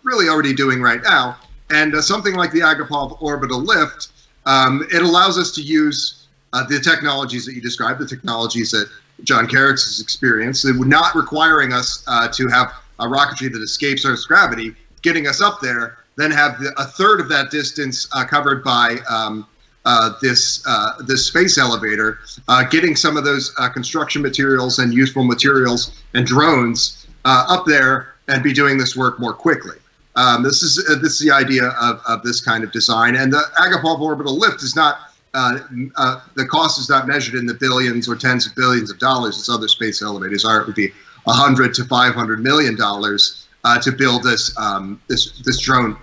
really already doing right now. And something like the Agapov orbital lift, it allows us to use the technologies that you described, the technologies that John Kerecz has experienced, not requiring us to have a rocketry that escapes Earth's gravity, getting us up there, then have a third of that distance covered by this space elevator, getting some of those construction materials and useful materials and drones up there and be doing this work more quickly. This is the idea of this kind of design, and the Agapov orbital lift is not the cost is not measured in the billions or tens of billions of dollars as other space elevators are. It would be $100 to $500 million to build this drone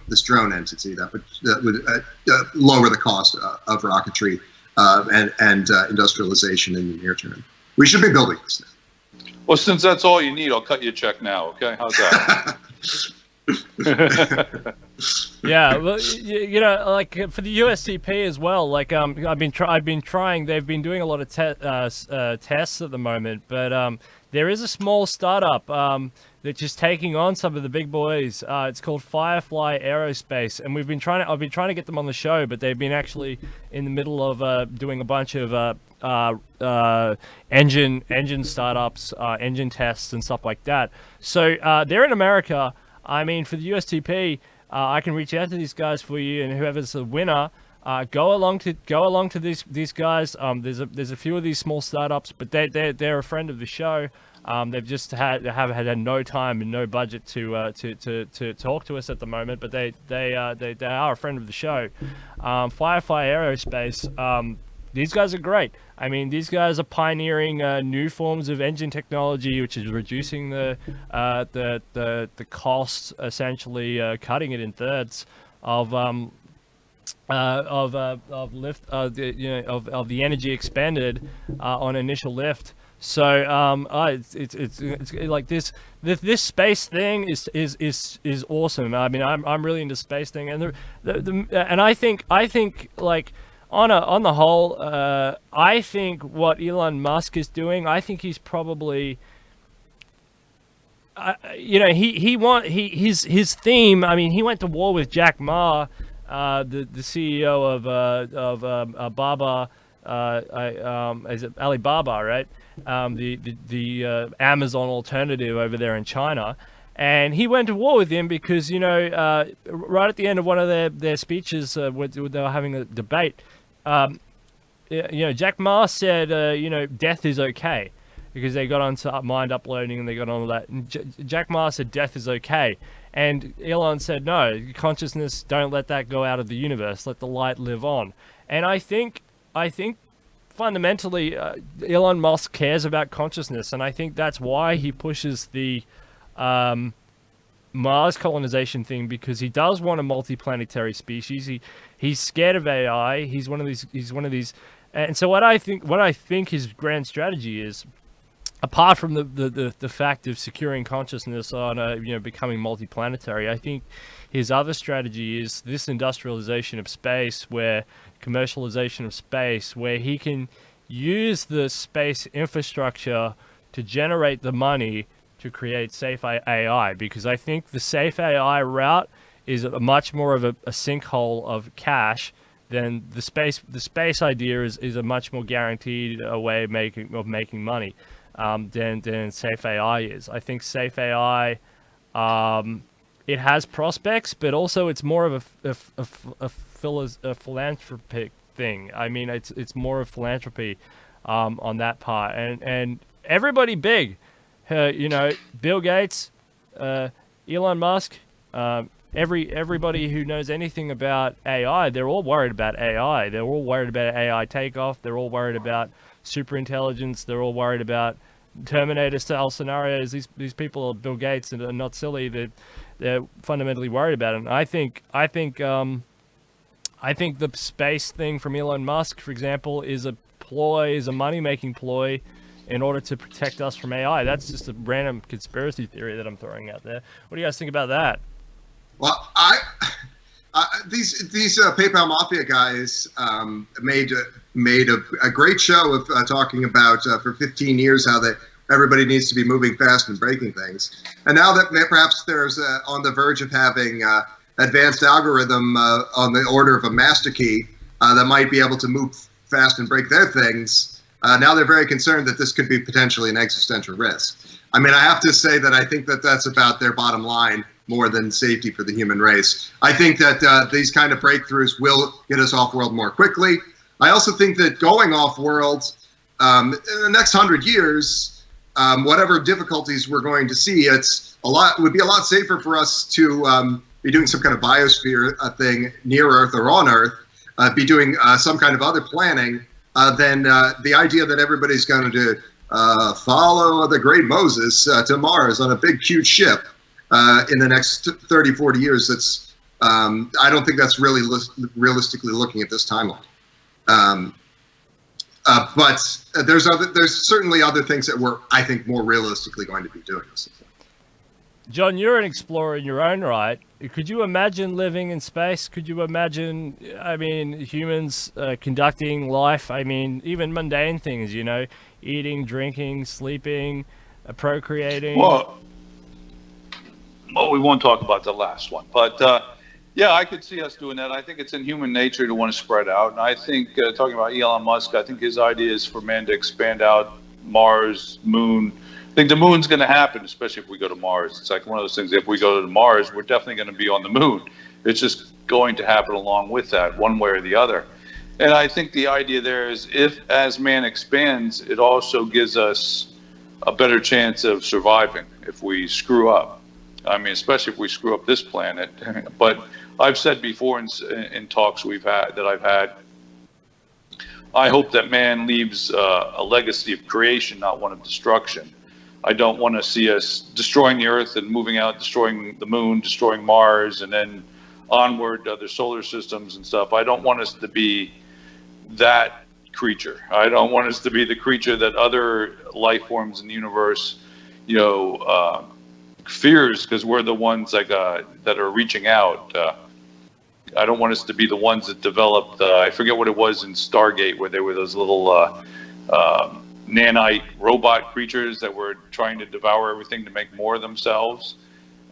entity that would lower the cost of rocketry and industrialization in the near term. We should be building this now. Well, since that's all you need, I'll cut you a check now. Okay, how's that? Yeah, well, like for the USTP as well. Like I've been trying. They've been doing a lot of tests at the moment, but there is a small startup that's just taking on some of the big boys. It's called Firefly Aerospace, and I've been trying to get them on the show, but they've been actually in the middle of doing a bunch of engine startups, engine tests, and stuff like that. So they're in America. I mean, for the USTP, I can reach out to these guys for you, and whoever's the winner, go along to these guys. There's a few of these small startups, but they're a friend of the show. They've just had no time and no budget to talk to us at the moment, but they are a friend of the show. Firefly Aerospace. These guys are great. I mean, these guys are pioneering new forms of engine technology, which is reducing the cost, essentially cutting it in thirds of lift of the energy expended on initial lift. So it's like this space thing is awesome. I mean, I'm really into space thing, and and I think like. on the whole, I think what Elon Musk is doing, I think he's probably, his theme. I mean, he went to war with Jack Ma, the CEO of Baba, is it Alibaba, right? The Amazon alternative over there in China. And he went to war with him because, right at the end of one of their speeches, when they were having a debate, Jack Ma said, death is okay, because they got onto mind uploading and they got on that. And Jack Ma said death is okay. And Elon said, no, consciousness, don't let that go out of the universe. Let the light live on. And I think fundamentally, Elon Musk cares about consciousness. And I think that's why he pushes the Mars colonization thing, because he does want a multiplanetary species. He's scared of AI. He's one of these. And so what I think his grand strategy is, apart from the fact of securing consciousness on becoming multiplanetary, I think his other strategy is this industrialization of space, where commercialization of space, where he can use the space infrastructure to generate the money to create safe AI, because I think the safe AI route is a much more of a sinkhole of cash than the space idea is a much more guaranteed way of making money than safe AI is. I think safe AI, it has prospects, but also it's more of a philanthropic thing. I mean, it's more of philanthropy on that part, and everybody big, Bill Gates, Elon Musk, everybody who knows anything about AI, they're all worried about AI. They're all worried about AI takeoff. They're all worried about super intelligence. They're all worried about Terminator-style scenarios. These people are Bill Gates and are not silly. They're fundamentally worried about it. And I think the space thing from Elon Musk, for example, is a money-making ploy in order to protect us from AI. That's just a random conspiracy theory that I'm throwing out there. What do you guys think about that? Well, these PayPal Mafia guys made a great show of talking about for 15 years how that everybody needs to be moving fast and breaking things. And now that perhaps there's on the verge of having advanced algorithm on the order of a master key that might be able to move fast and break their things, now they're very concerned that this could be potentially an existential risk. I mean, I have to say that I think that that's about their bottom line more than safety for the human race. I think that these kind of breakthroughs will get us off-world more quickly. I also think that going off-world in the next 100 years, whatever difficulties we're going to see, it would be a lot safer for us to be doing some kind of biosphere thing near Earth or on Earth, be doing some kind of other planning than the idea that everybody's going to follow the great Moses to Mars on a big, huge ship in the next 30, 40 years. That's I don't think that's really realistically looking at this timeline. But there's certainly other things that we're, I think, more realistically going to be doing. John, you're an explorer in your own right. Could you imagine living in space? Could you imagine, humans conducting life? I mean, even mundane things, eating, drinking, sleeping, procreating. Well, we won't talk about the last one, but yeah, I could see us doing that. I think it's in human nature to want to spread out. And I think, talking about Elon Musk, I think his idea is for man to expand out, Mars, moon. I think the moon's going to happen, especially if we go to Mars. It's like one of those things, if we go to Mars, we're definitely going to be on the moon. It's just going to happen along with that, one way or the other. And I think the idea there is, if as man expands, it also gives us a better chance of surviving if we screw up. I mean, especially if we screw up this planet. But I've said before in talks I've had, I hope that man leaves a legacy of creation, not one of destruction. I don't want to see us destroying the Earth and moving out, destroying the moon, destroying Mars, and then onward to other solar systems and stuff. I don't want us to be that creature. I don't want us to be the creature that other life forms in the universe, fears, because we're the ones that are reaching out. I don't want us to be the ones that developed, I forget what it was in Stargate, where there were those little nanite robot creatures that were trying to devour everything to make more of themselves.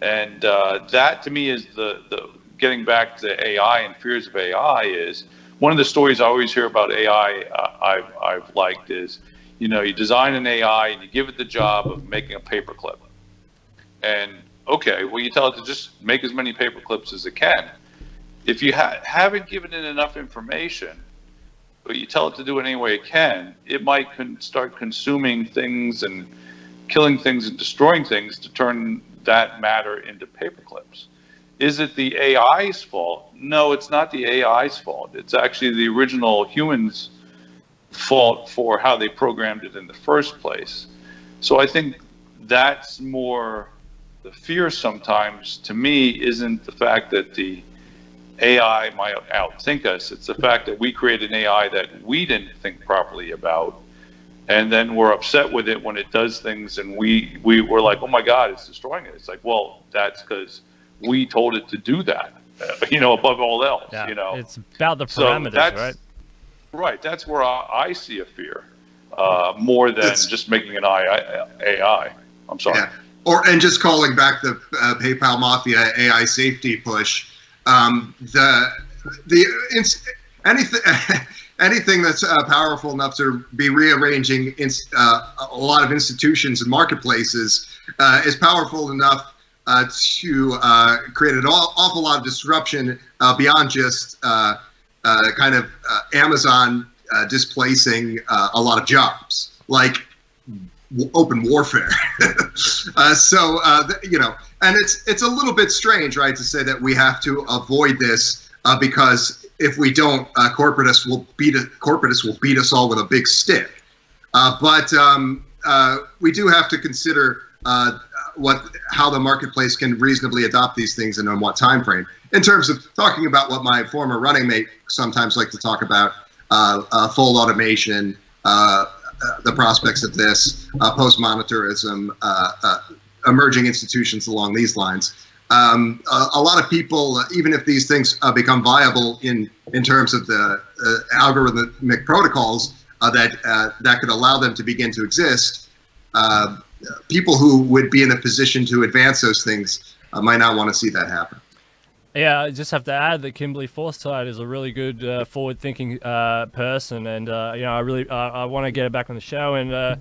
And that to me is the getting back to AI and fears of AI is one of the stories I always hear about AI I've liked is, you know, you design an AI and you give it the job of making a paperclip. And okay, well, you tell it to just make as many paper clips as it can. If you haven't given it enough information, but you tell it to do it any way it can, it might start consuming things and killing things and destroying things to turn that matter into paper clips. Is it the AI's fault? No, it's not the AI's fault. It's actually the original humans' fault for how they programmed it in the first place. So I think that's more the fear sometimes, to me, isn't the fact that the AI might outthink us. It's the fact that we created an AI that we didn't think properly about, and then we're upset with it when it does things, and we were like, oh my God, it's destroying it. It's like, well, that's because we told it to do that, you know, above all else, Yeah, you know. it's about the parameters, right? Right, that's where I see a fear, more than just making an AI. I'm sorry. Yeah. And just calling back the PayPal Mafia AI safety push, anything that's powerful enough to be rearranging a lot of institutions and marketplaces is powerful enough to create an awful lot of disruption beyond just kind of Amazon displacing a lot of jobs, like open warfare. You know, and it's a little bit strange, right, to say that we have to avoid this because if we don't, corporatists will beat us all with a big stick. But we do have to consider how the marketplace can reasonably adopt these things and on what time frame. In terms of talking about what my former running mate sometimes like to talk about, full automation, the prospects of this, post-monetarism, emerging institutions along these lines. A lot of people, even if these things become viable in terms of the algorithmic protocols that could allow them to begin to exist, people who would be in a position to advance those things might not want to see that happen. Yeah, I just have to add that Kimberly Forsythe is a really good forward-thinking person, and you know, I want to get her back on the show and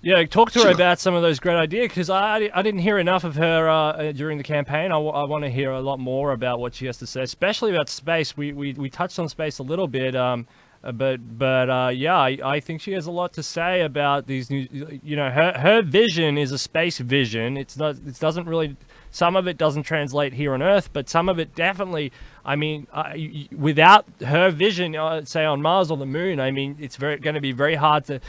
yeah, talk to her about some of those great ideas, because I didn't hear enough of her during the campaign. I want to hear a lot more about what she has to say, especially about space. We touched on space a little bit, but yeah, I think she has a lot to say about these new. You know, her vision is a space vision. It doesn't really. Some of it doesn't translate here on Earth, but some of it definitely. I mean, without her vision, say on Mars or the Moon, I mean, it's going to be very hard to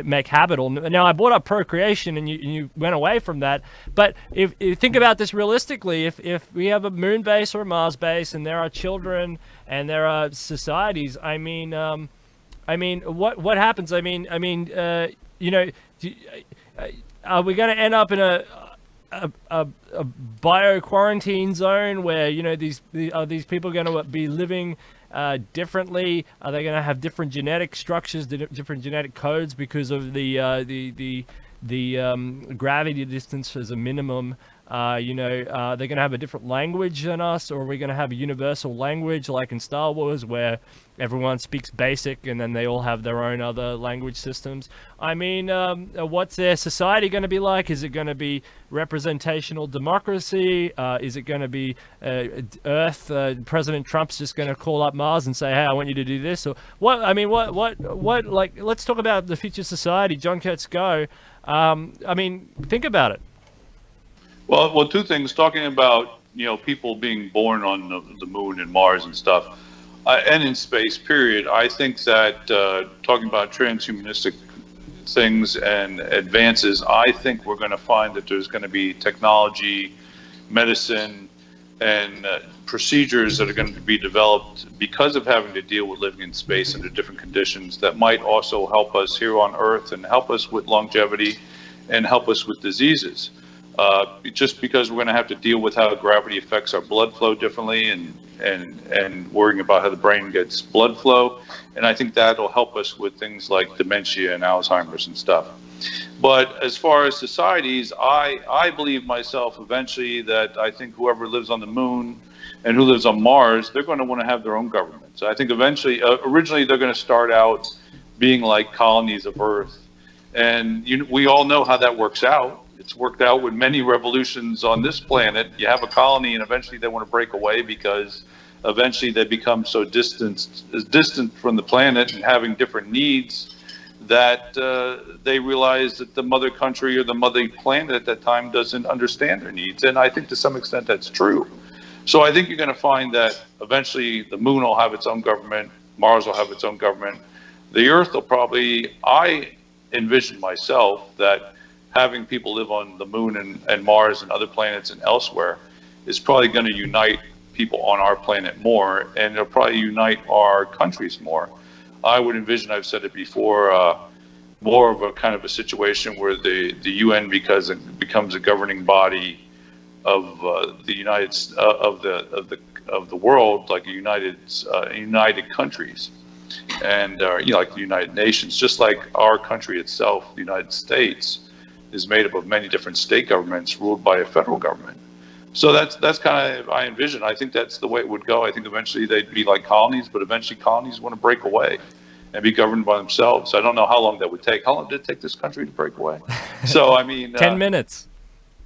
make habitable. Now, I brought up procreation, and you went away from that. But if you think about this realistically, if we have a Moon base or a Mars base, and there are children and there are societies, I mean, what happens? I mean, you know, are we going to end up in a bio quarantine zone where, you know, these people going to be living differently? Are they going to have different genetic structures, different genetic codes because of the gravity distance as a minimum? You know, they're going to have a different language than us, or are we going to have a universal language like in Star Wars where everyone speaks Basic and then they all have their own other language systems? I mean, what's their society going to be like? Is it going to be representational democracy? Is it going to be Earth? President Trump's just going to call up Mars and say, hey, I want you to do this? Or what? I mean, what, like, let's talk about the future society. John Kerecz, go. I mean, think about it. Well, two things. Talking about, you know, people being born on the Moon and Mars and stuff, and in space, period. I think that talking about transhumanistic things and advances, I think we're going to find that there's going to be technology, medicine, and procedures that are going to be developed because of having to deal with living in space under different conditions that might also help us here on Earth and help us with longevity and help us with diseases. Just because we're going to have to deal with how gravity affects our blood flow differently, and and worrying about how the brain gets blood flow. And I think that'll help us with things like dementia and Alzheimer's and stuff. But as far as societies, I believe myself eventually that I think whoever lives on the moon and who lives on Mars, they're going to want to have their own government. So I think eventually, originally they're going to start out being like colonies of Earth. And we all know how that works out. It's worked out with many revolutions on this planet. You have a colony and eventually they want to break away because eventually they become so distant from the planet and having different needs that they realize that the mother country or the mother planet at that time doesn't understand their needs. And I think to some extent that's true. So I think you're going to find that eventually the moon will have its own government, Mars will have its own government. The Earth will probably, I envision myself that having people live on the moon and Mars and other planets and elsewhere is probably going to unite people on our planet more, and it'll probably unite our countries more. I would envision, I've said it before, more of a kind of a situation where the UN becomes a governing body of the world, like united countries, and like the United Nations, just like our country itself, the United States, is made up of many different state governments ruled by a federal government. So that's kind of, I envision. I think that's the way it would go. I think eventually they'd be like colonies, but eventually colonies want to break away and be governed by themselves. I don't know how long that would take. How long did it take this country to break away? So I mean, 10 minutes.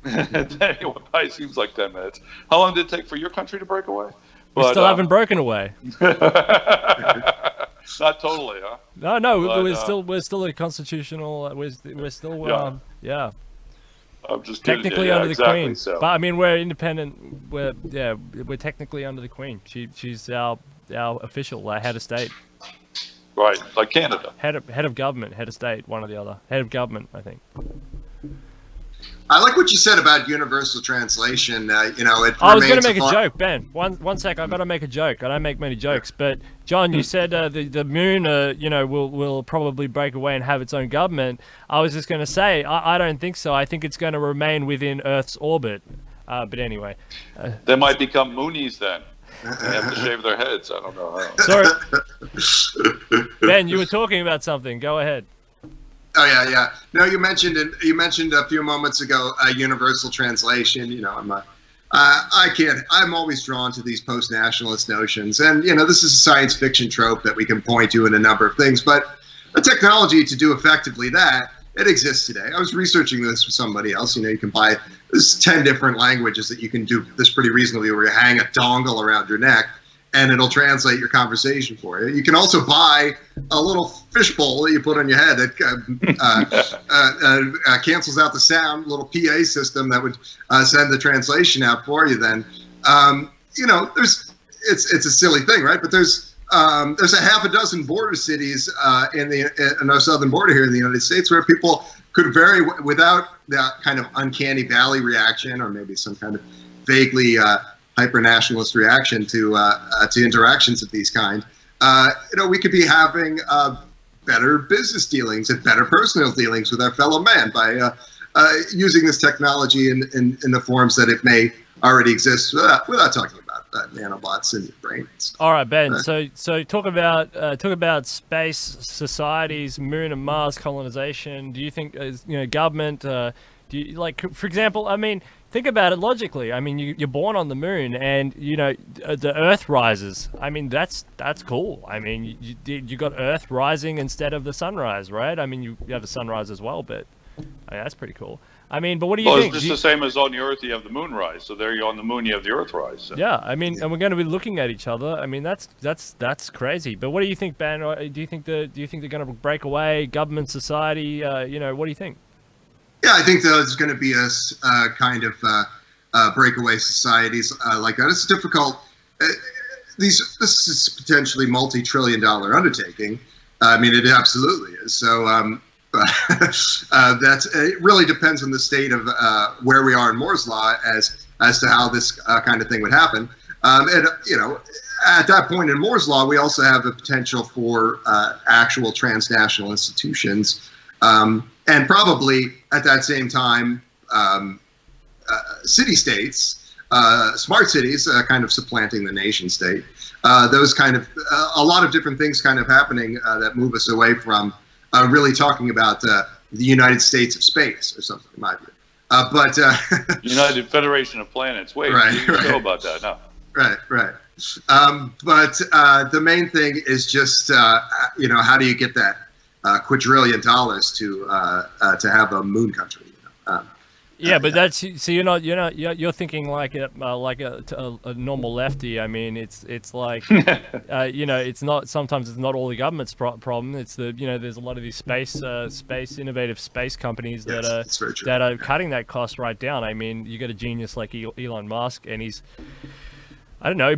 It probably seems like 10 minutes. How long did it take for your country to break away? We still haven't broken away. Not totally, huh? No, but, we're still a constitutional. We're still yeah. I'm just technically under the exactly, Queen, so. but I mean we're independent. We're technically under the Queen. She's our official, our head of state. Right, like Canada. Head of government, head of state, one or the other. Head of government, I think. I like what you said about universal translation. I was going to make a joke, Ben. One sec, I've got to make a joke. I don't make many jokes, but John, you said the moon, will probably break away and have its own government. I was just going to say, I don't think so. I think it's going to remain within Earth's orbit. But anyway, they might become Moonies then. They have to shave their heads. I don't know. Sorry, Ben, you were talking about something. Go ahead. Oh yeah. No, you mentioned a few moments ago universal translation. I'm always drawn to these post-nationalist notions, and this is a science fiction trope that we can point to in a number of things. But the technology to do effectively that, it exists today. I was researching this with somebody else. You can buy 10 different languages that you can do this pretty reasonably, where you hang a dongle around your neck and it'll translate your conversation for you. You can also buy a little fishbowl that you put on your head that cancels out the sound, a little PA system that would send the translation out for you then. It's a silly thing, right? But there's a half a dozen border cities in our southern border here in the United States where people could without that kind of uncanny valley reaction, or maybe some kind of vaguely hyper-nationalist reaction to interactions of these kind. We could be having better business dealings and better personal dealings with our fellow man by using this technology in the forms that it may already exist without talking about nanobots in your brains. All right, Ben. So talk about space societies, moon and Mars colonization. Do you think government? Do you, like, for example? I mean, think about it logically. I mean, you're born on the moon, and the Earth rises. I mean, that's cool. I mean, you got Earth rising instead of the sunrise, right? I mean, you have the sunrise as well, but that's pretty cool. I mean, but what do you think? It's just the same as on the Earth, you have the moon rise. So there you're on the moon, you have the Earth rise. So. Yeah, I mean, and we're going to be looking at each other. I mean, that's crazy. But what do you think, Ben? Do you think they're going to break away? Government, society? What do you think? Yeah, I think there's going to be a kind of breakaway societies like that. It's difficult. This is potentially multi-trillion-dollar undertaking. I mean, it absolutely is. So it really depends on the state of where we are in Moore's law as to how this kind of thing would happen. And at that point in Moore's law, we also have the potential for actual transnational institutions. And probably at that same time, city-states smart cities, kind of supplanting the nation state. Those kind of a lot of different things kind of happening that move us away from really talking about the United States of space or something, in my view. But United Federation of Planets. Wait, right, you didn't right. know about that? No. Right. But the main thing is just how do you get that quadrillion dollars to have a moon country? Yeah, but that's so you're thinking like a normal lefty. I mean, it's like it's not, sometimes it's not all the government's problem. It's there's a lot of these innovative space companies that are cutting that cost right down. I mean, you got a genius like Elon Musk, and he's, I don't know,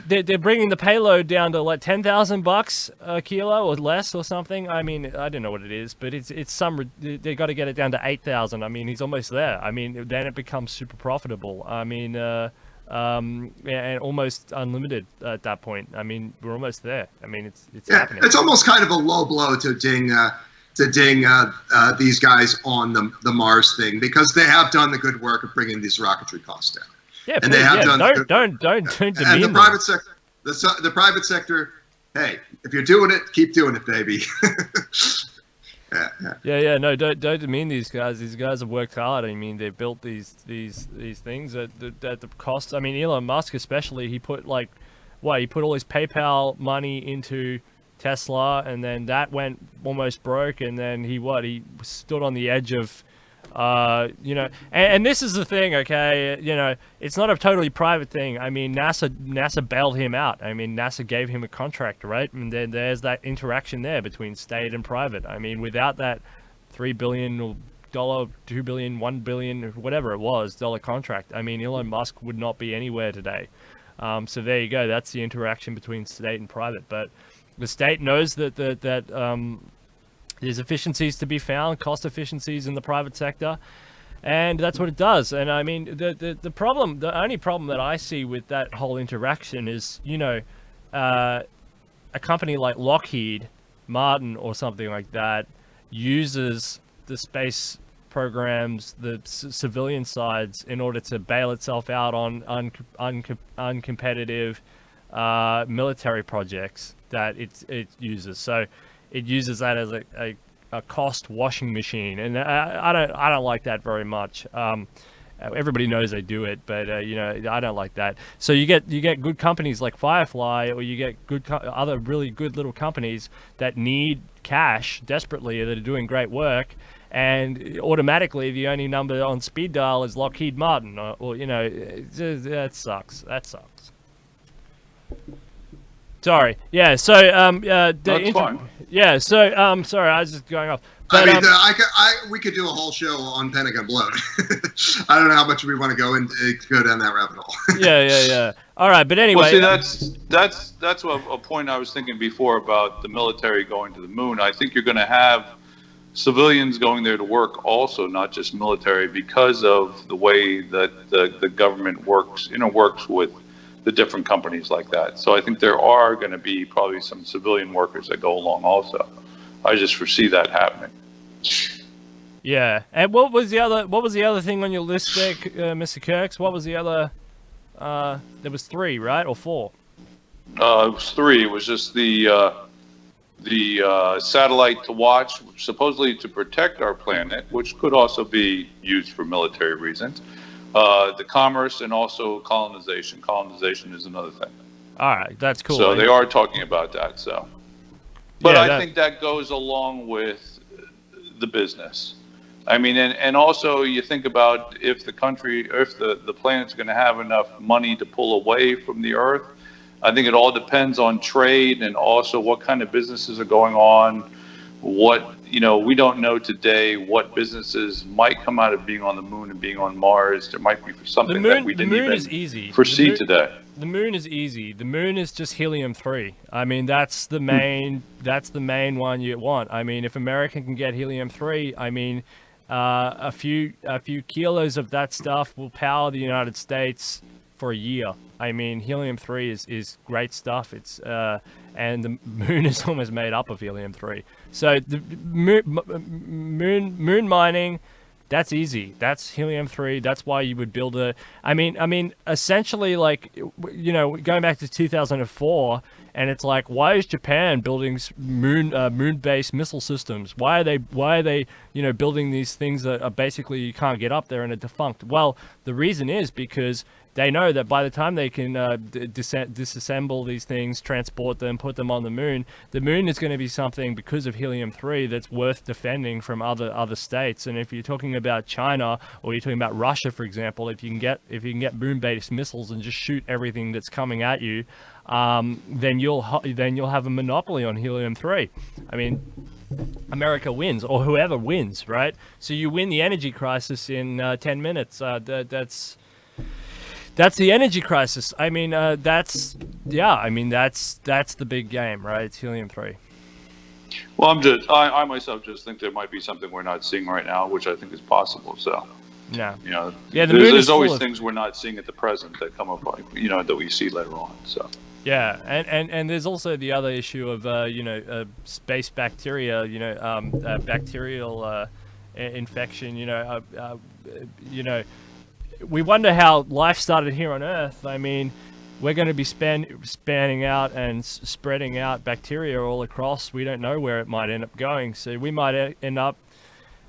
they're bringing the payload down to like $10,000 a kilo or less or something. I mean, I don't know what it is, but it's they got to get it down to 8,000. I mean, he's almost there. I mean, then it becomes super profitable. I mean, and almost unlimited at that point. I mean, we're almost there. I mean, it's happening. It's almost kind of a low blow to ding these guys on the Mars thing, because they have done the good work of bringing these rocketry costs down. Yeah, and they have done. Don't demean and the private sector, the private sector. Hey, if you're doing it, keep doing it, baby. Yeah. No, don't demean these guys. These guys have worked hard. I mean, they've built these things at the cost. I mean, Elon Musk especially. He put all his PayPal money into Tesla, and then that went almost broke, and then he stood on the edge of. And this is the thing, okay, it's not a totally private thing. I mean, NASA bailed him out. I mean, NASA gave him a contract, right? And then there's that interaction there between state and private. I mean, without that $3 billion or $2 billion, $1 billion, whatever it was, dollar contract, I mean, Elon Musk would not be anywhere today. So there you go. That's the interaction between state and private. But the state knows that there's efficiencies to be found, cost efficiencies in the private sector, and that's what it does. And I mean, the only problem that I see with that whole interaction is, a company like Lockheed Martin or something like that uses the space programs, the civilian sides, in order to bail itself out on uncompetitive military projects that it uses. So it uses that as a cost washing machine, and I don't like that very much. Everybody knows they do it, but I don't like that. So you get good companies like Firefly, or you get other really good little companies that need cash desperately, that are doing great work, and automatically the only number on speed dial is Lockheed Martin, that sucks. Sorry. Yeah. So That's fine. Yeah. So sorry, I was just going off. But, I mean, we could do a whole show on Pentagon bloat. I don't know how much we want to go down that rabbit hole. Yeah. All right, but anyway. Well, see, that's a point I was thinking before about the military going to the moon. I think you're going to have civilians going there to work also, not just military, because of the way that the government works with the different companies like that. So I think there are going to be probably some civilian workers that go along also. I just foresee that happening. Yeah. And what was the other thing on your list there, Mr. Kerecz? What was the other? There was 3, right, or 4? It was 3. It was just the satellite to watch, supposedly to protect our planet, which could also be used for military reasons. The commerce, and also colonization. Colonization is another thing. All right, that's cool. So they are talking about that. So, but yeah, I think that goes along with the business. I mean, and also you think about if the country, or if the planet's going to have enough money to pull away from the Earth. I think it all depends on trade, and also what kind of businesses are going on. We don't know today what businesses might come out of being on the moon and being on Mars. There might be something that we didn't even foresee today. The moon is easy. The moon is just helium-3. I mean, that's the main one you want. I mean, if America can get helium-3, I mean, a few kilos of that stuff will power the United States for a year. I mean, helium-3 is great stuff. It's and the moon is almost made up of helium-3. So the moon mining, That's easy. That's helium-3. That's why you would build a. I mean, essentially, like, you know, going back to 2004, and it's like, why is Japan building moon-based missile systems? Why are they, you know, building these things that are basically you can't get up there and are defunct? Well, the reason is because they know that by the time they can disassemble these things, transport them, put them on the moon is going to be something, because of helium-3, that's worth defending from other states. And if you're talking about China, or you're talking about Russia, for example, if you can get moon-based missiles and just shoot everything that's coming at you, then you'll have a monopoly on helium-3. I mean, America wins, or whoever wins, right? So you win the energy crisis in 10 minutes. That's the energy crisis. I mean, that's the big game, right? It's helium-3. Well, I myself just think there might be something we're not seeing right now, which I think is possible. So, yeah, you know, yeah, there's always things we're not seeing at the present that come up, you know, that we see later on. So. Yeah, and there's also the other issue of space bacteria, bacterial infection. We wonder how life started here on Earth. I mean, we're going to be spanning out and spreading out bacteria all across. We don't know where it might end up going, so we might end up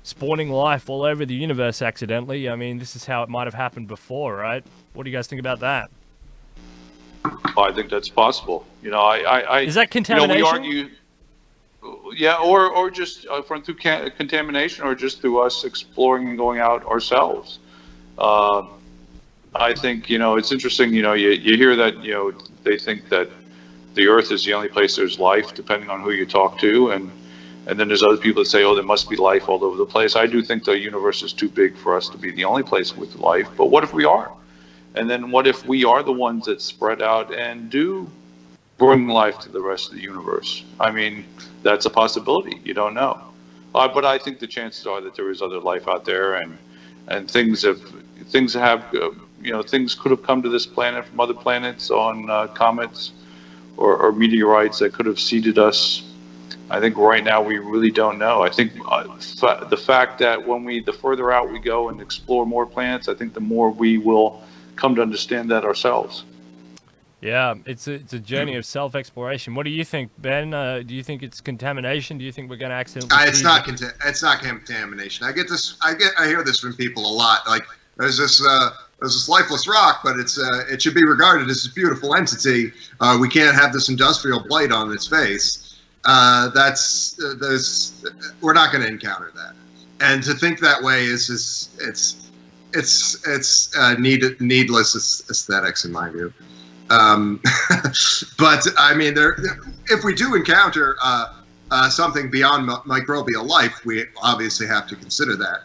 spawning life all over the universe accidentally. I mean, this is how it might have happened before, right? What do you guys think about that? Well, I think that's possible. You know, is that contamination? You know, we argue, yeah, or just from through contamination, or just through us exploring and going out ourselves. I think, you know, it's interesting. You know, you hear that, you know, they think that the Earth is the only place there's life, depending on who you talk to, and then there's other people that say, oh, there must be life all over the place. I do think the universe is too big for us to be the only place with life. But what if we are? And then what if we are the ones that spread out and do bring life to the rest of the universe? I mean, that's a possibility. You don't know. But I think the chances are that there is other life out there, and things have, you know, things could have come to this planet from other planets on comets or meteorites that could have seeded us. I think right now we really don't know. I think the fact that the further out we go and explore more planets, I think the more we will come to understand that ourselves. Yeah, it's a journey of self-exploration. What do you think, Ben? Do you think it's contamination? Do you think we're going to accidentally? It's not contamination. I hear this from people a lot. Like, there's this lifeless rock, but it should be regarded as a beautiful entity. We can't have this industrial blight on its face. We're not going to encounter that. And to think that way is needless aesthetics, in my view. But I mean, if we do encounter something beyond microbial life, we obviously have to consider that.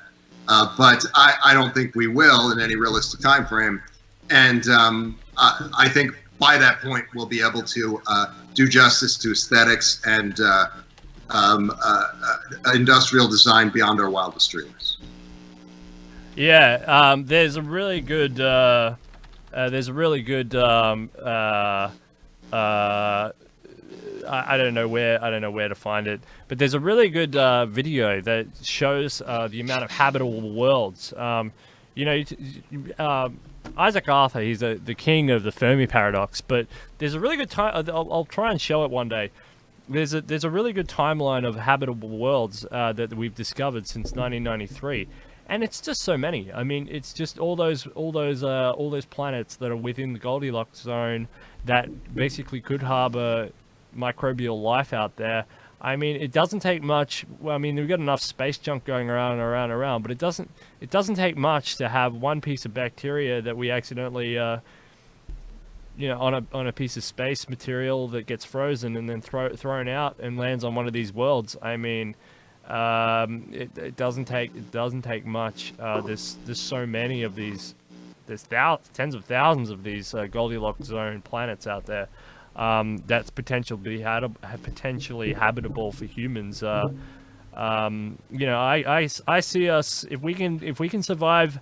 But I don't think we will in any realistic time frame. And I think by that point we'll be able to do justice to aesthetics and industrial design beyond our wildest dreams. Yeah, there's a really good I don't know where to find it, but there's a really good video that shows the amount of habitable worlds. Isaac Arthur, he's the king of the Fermi paradox, but there's a really good time. I'll try and show it one day. There's a really good timeline of habitable worlds that we've discovered since 1993. And it's just so many. I mean, it's just all those planets that are within the Goldilocks zone that basically could harbor microbial life out there. I mean, it doesn't take much. Well, I mean, we've got enough space junk going around, but it doesn't take much to have one piece of bacteria that we accidentally, on a piece of space material that gets frozen and then thrown out and lands on one of these worlds. I mean. It doesn't take much. There's so many of these. There's tens of thousands of these Goldilocks zone planets out there. That's potentially habitable for humans. I see us if we can survive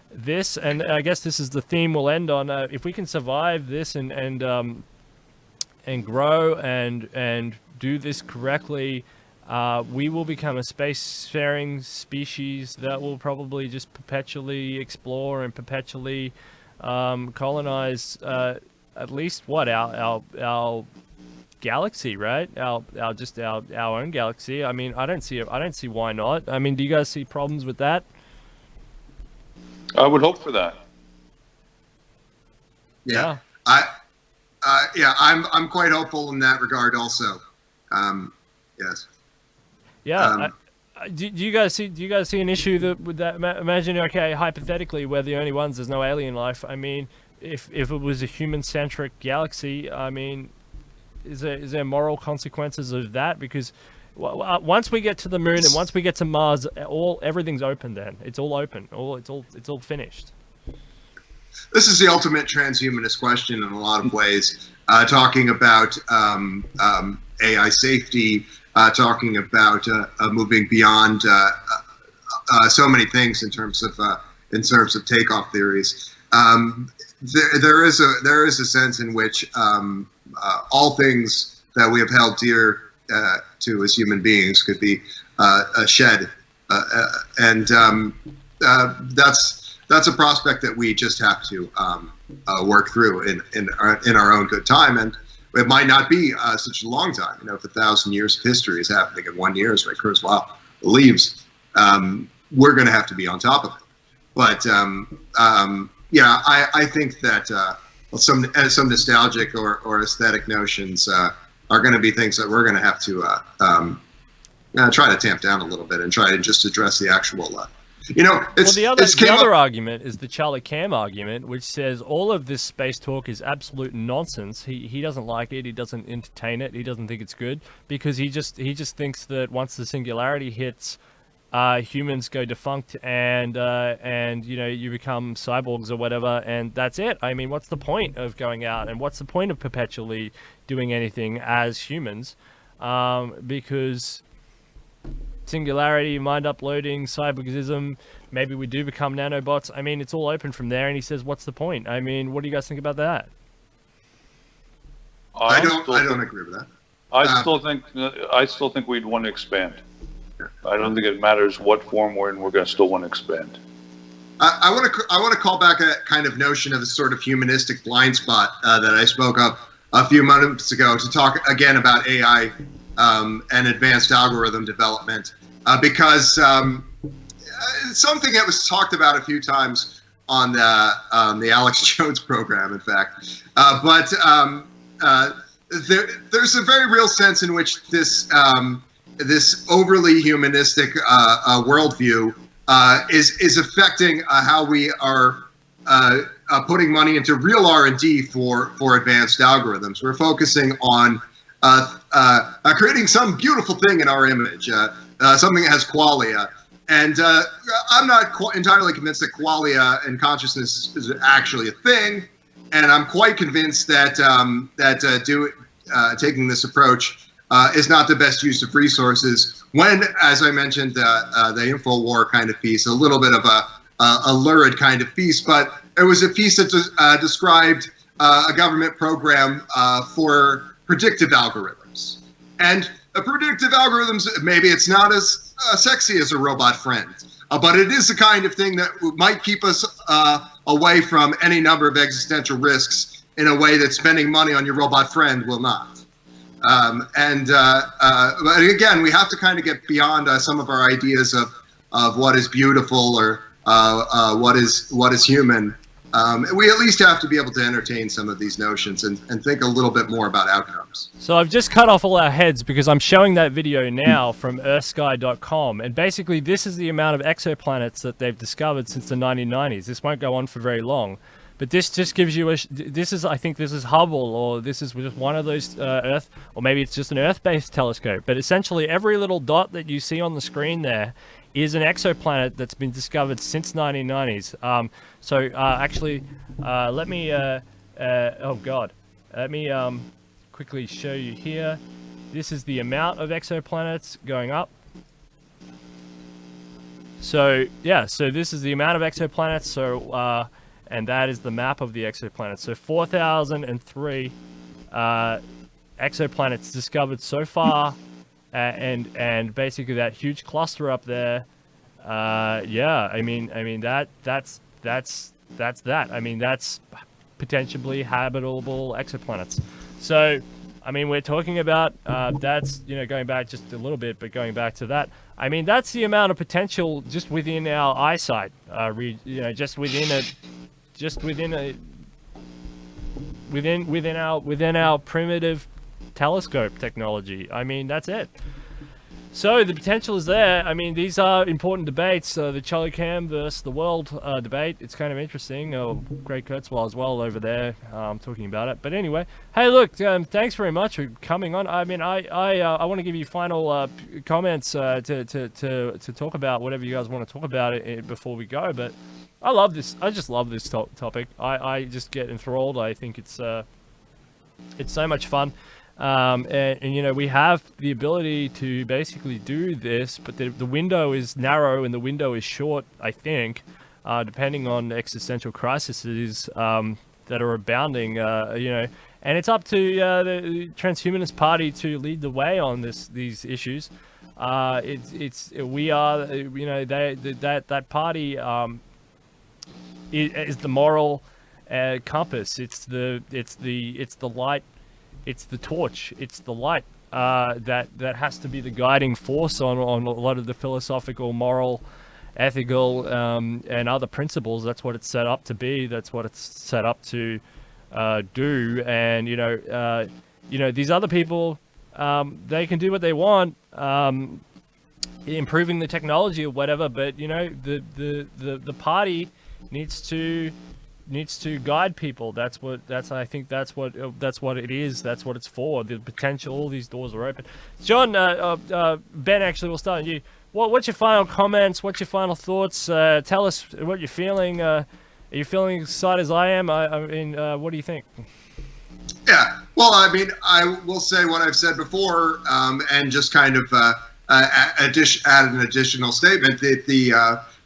this, and I guess this is the theme we'll end on. If we can survive this and grow and do this correctly. we will become a spacefaring species that will probably just perpetually explore and perpetually colonize at least what our galaxy, right? Our own galaxy. I mean, I don't see why not. I mean, do you guys see problems with that? I would hope for that. Yeah. I'm quite hopeful in that regard also. Yes. Yeah. Do you guys see an issue with that? Imagine, okay, hypothetically, we're the only ones. There's no alien life. I mean, if it was a human-centric galaxy, I mean, is there moral consequences of that? Because once we get to the moon and once we get to Mars, everything's open. Then it's all open. It's all finished. This is the ultimate transhumanist question in a lot of ways. Talking about AI safety, talking about moving beyond so many things in terms of takeoff theories. There is a sense in which all things that we have held dear to as human beings could be shed, and that's a prospect that we just have to work through in our own good time. And it might not be such a long time. You know, if 1,000 years of history is happening in 1 year, as Ray Kurzweil believes, we're going to have to be on top of it. But yeah, I think that some nostalgic or aesthetic notions are going to be things that we're going to have to try to tamp down a little bit and try to just address the actual. The other argument is the Charlie Cam argument, which says all of this space talk is absolute nonsense. He doesn't like it. He doesn't entertain it. He doesn't think it's good because he just thinks that once the singularity hits, humans go defunct and you become cyborgs or whatever, and that's it. I mean, what's the point of going out, and what's the point of perpetually doing anything as humans? Because singularity, mind uploading, cyborgism, maybe we do become nanobots. I mean, it's all open from there, and he says, what's the point? I mean, what do you guys think about that? I don't agree with that. I still think we'd want to expand. I don't think it matters what form we're in, we're going to still want to expand. I want to call back a kind of notion of a sort of humanistic blind spot that I spoke of a few months ago to talk again about AI and advanced algorithm development, because something that was talked about a few times on the Alex Jones program, in fact. But there's a very real sense in which this overly humanistic worldview is affecting how we are putting money into real R&D for advanced algorithms. We're focusing on creating some beautiful thing in our image, something that has qualia. And I'm not entirely convinced that qualia and consciousness is actually a thing. And I'm quite convinced that taking this approach is not the best use of resources. When, as I mentioned, the InfoWar kind of piece, a little bit of a lurid kind of piece, but it was a piece that described a government program for predictive algorithms. And predictive algorithms, maybe it's not as sexy as a robot friend, but it is the kind of thing that might keep us away from any number of existential risks in a way that spending money on your robot friend will not. But again, we have to kind of get beyond some of our ideas of what is beautiful or what is human. We at least have to be able to entertain some of these notions and think a little bit more about outcomes. So I've just cut off all our heads because I'm showing that video now from earthsky.com, and basically this is the amount of exoplanets that they've discovered since the 1990s. This won't go on for very long. But this just gives you I think this is Hubble, or this is just one of those Earth, or maybe it's just an Earth-based telescope. But essentially every little dot that you see on the screen there is an exoplanet that's been discovered since 1990s. Actually, let me, let me quickly show you here. This is the amount of exoplanets going up. So, yeah, so this is the amount of exoplanets, so, and that is the map of the exoplanets. So 4,003 exoplanets discovered so far and basically that huge cluster up there. Yeah, I mean that's that. I mean that's potentially habitable exoplanets. So, I mean, we're talking about that's going back just a little bit, but going back to that, I mean that's the amount of potential just within our eyesight. Just within our primitive telescope technology. I mean that's it. So the potential is there. I mean, these are important debates. The Charlie Cam versus the world debate. It's kind of interesting. Greg Kurzweil as well over there talking about it. But anyway, hey, look, thanks very much for coming on. I mean, I want to give you final comments to talk about whatever you guys want to talk about it before we go. But I love this. I just love this topic. I just get enthralled. I think it's so much fun. And we have the ability to basically do this, but the window is narrow and the window is short, I think, depending on existential crises that are abounding, and it's up to the Transhumanist Party to lead the way on these issues. We are, that party is the moral compass. It's the light. It's the torch. It's the light that has to be the guiding force on a lot of the philosophical, moral, ethical, and other principles. That's what it's set up to be. That's what it's set up to do. And these other people, they can do what they want, improving the technology or whatever. But the party needs to guide people. I think that's what it is. That's what it's for. The potential. All these doors are open. John, Ben, actually, we'll start on you. What's your final comments? What's your final thoughts? Tell us what you're feeling. Are you feeling excited as I am? I mean, what do you think? Yeah. Well, I mean, I will say what I've said before, and just kind of add an additional statement that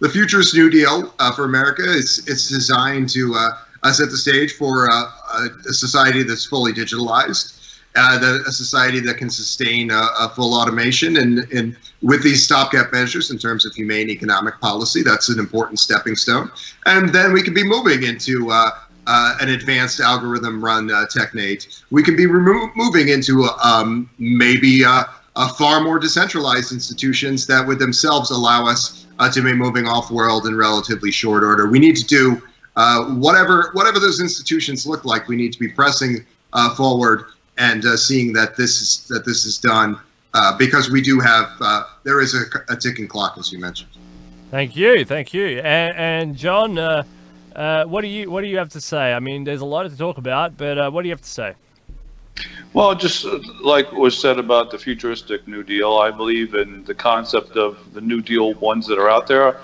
the Futurist New Deal for America it's designed to set the stage for a society that's fully digitalized, a society that can sustain a full automation, and with these stopgap measures in terms of humane economic policy, that's an important stepping stone. And then we can be moving into an advanced algorithm-run TechNate. We can be moving into maybe far more decentralized institutions that would themselves allow us to be moving off-world in relatively short order. We need to do whatever those institutions look like. We need to be pressing forward and seeing that this is done because we do have there is a ticking clock, as you mentioned. Thank you. And John, what do you have to say? I mean, there's a lot to talk about, but what do you have to say? Well, just like was said about the futuristic New Deal, I believe in the concept of the New Deal ones that are out there.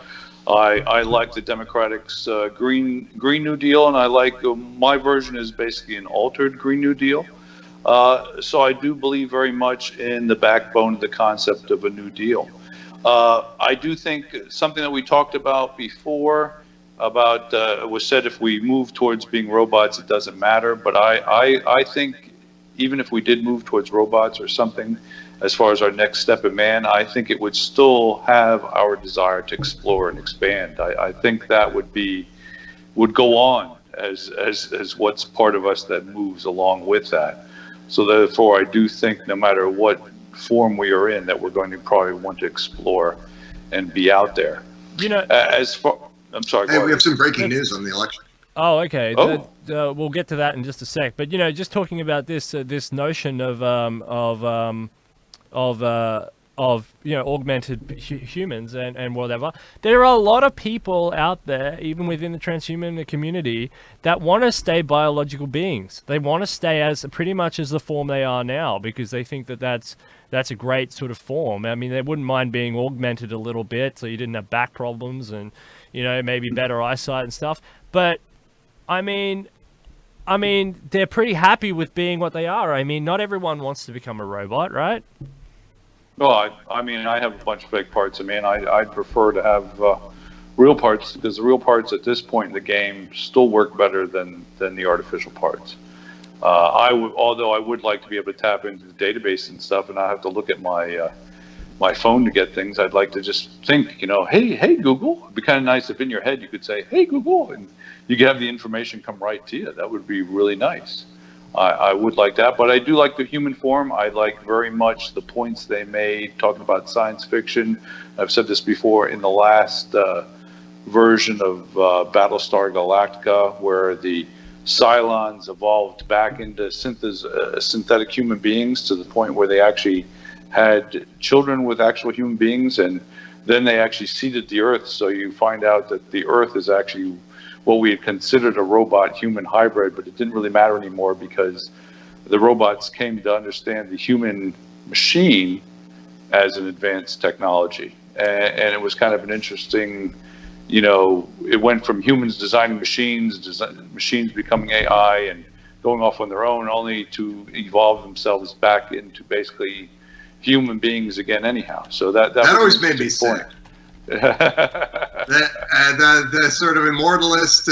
I like the Democrats' Green New Deal, and I like my version is basically an altered Green New Deal. So I do believe very much in the backbone of the concept of a New Deal. I do think something that we talked about before about was said if we move towards being robots, it doesn't matter. But I think even if we did move towards robots or something, as far as our next step in man, I think it would still have our desire to explore and expand. I think that would go on as what's part of us that moves along with that. So therefore, I do think no matter what form we are in, that we're going to probably want to explore and be out there. I'm sorry. Hey, we have some breaking news on the election. Oh, okay. We'll get to that in just a sec. But just talking about this notion of augmented humans and whatever, there are a lot of people out there, even within the transhuman community, that want to stay biological beings. They want to stay as pretty much as the form they are now because they think that that's a great sort of form. I mean, they wouldn't mind being augmented a little bit so you didn't have back problems and maybe better eyesight and stuff. But I mean, they're pretty happy with being what they are. I mean, not everyone wants to become a robot, right? Well, I mean, I have a bunch of fake parts. I mean, I'd prefer to have real parts because the real parts at this point in the game still work better than the artificial parts. Although I would like to be able to tap into the database and stuff, and not have to look at my phone to get things. I'd like to just think, hey Google. It'd be kind of nice if in your head you could say, hey Google, and you could have the information come right to you. That would be really nice. I would like that, but I do like the human form. I like very much the points they made talking about science fiction. I've said this before in the last version of Battlestar Galactica, where the Cylons evolved back into synthetic human beings to the point where they actually had children with actual human beings, and then they actually seeded the Earth. So you find out that the Earth is actually what we had considered a robot-human hybrid, but it didn't really matter anymore because the robots came to understand the human machine as an advanced technology. And it was kind of an interesting, it went from humans designing machines, machines becoming AI and going off on their own, only to evolve themselves back into basically human beings again anyhow. So that always made me sick. The sort of immortalist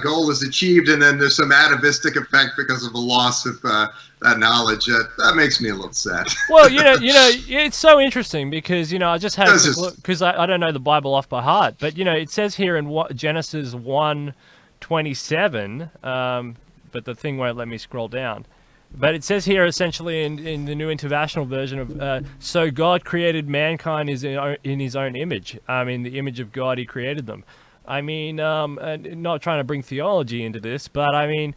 goal is achieved, and then there's some atavistic effect because of the loss of that knowledge. That makes me a little sad. Well, it's so interesting because I just had a look because I don't know the Bible off by heart, but it says here in Genesis 1:27, but the thing won't let me scroll down. But it says here essentially in the New International Version of, so God created mankind in his own image. I mean, the image of God, he created them. I mean, not trying to bring theology into this, but I mean,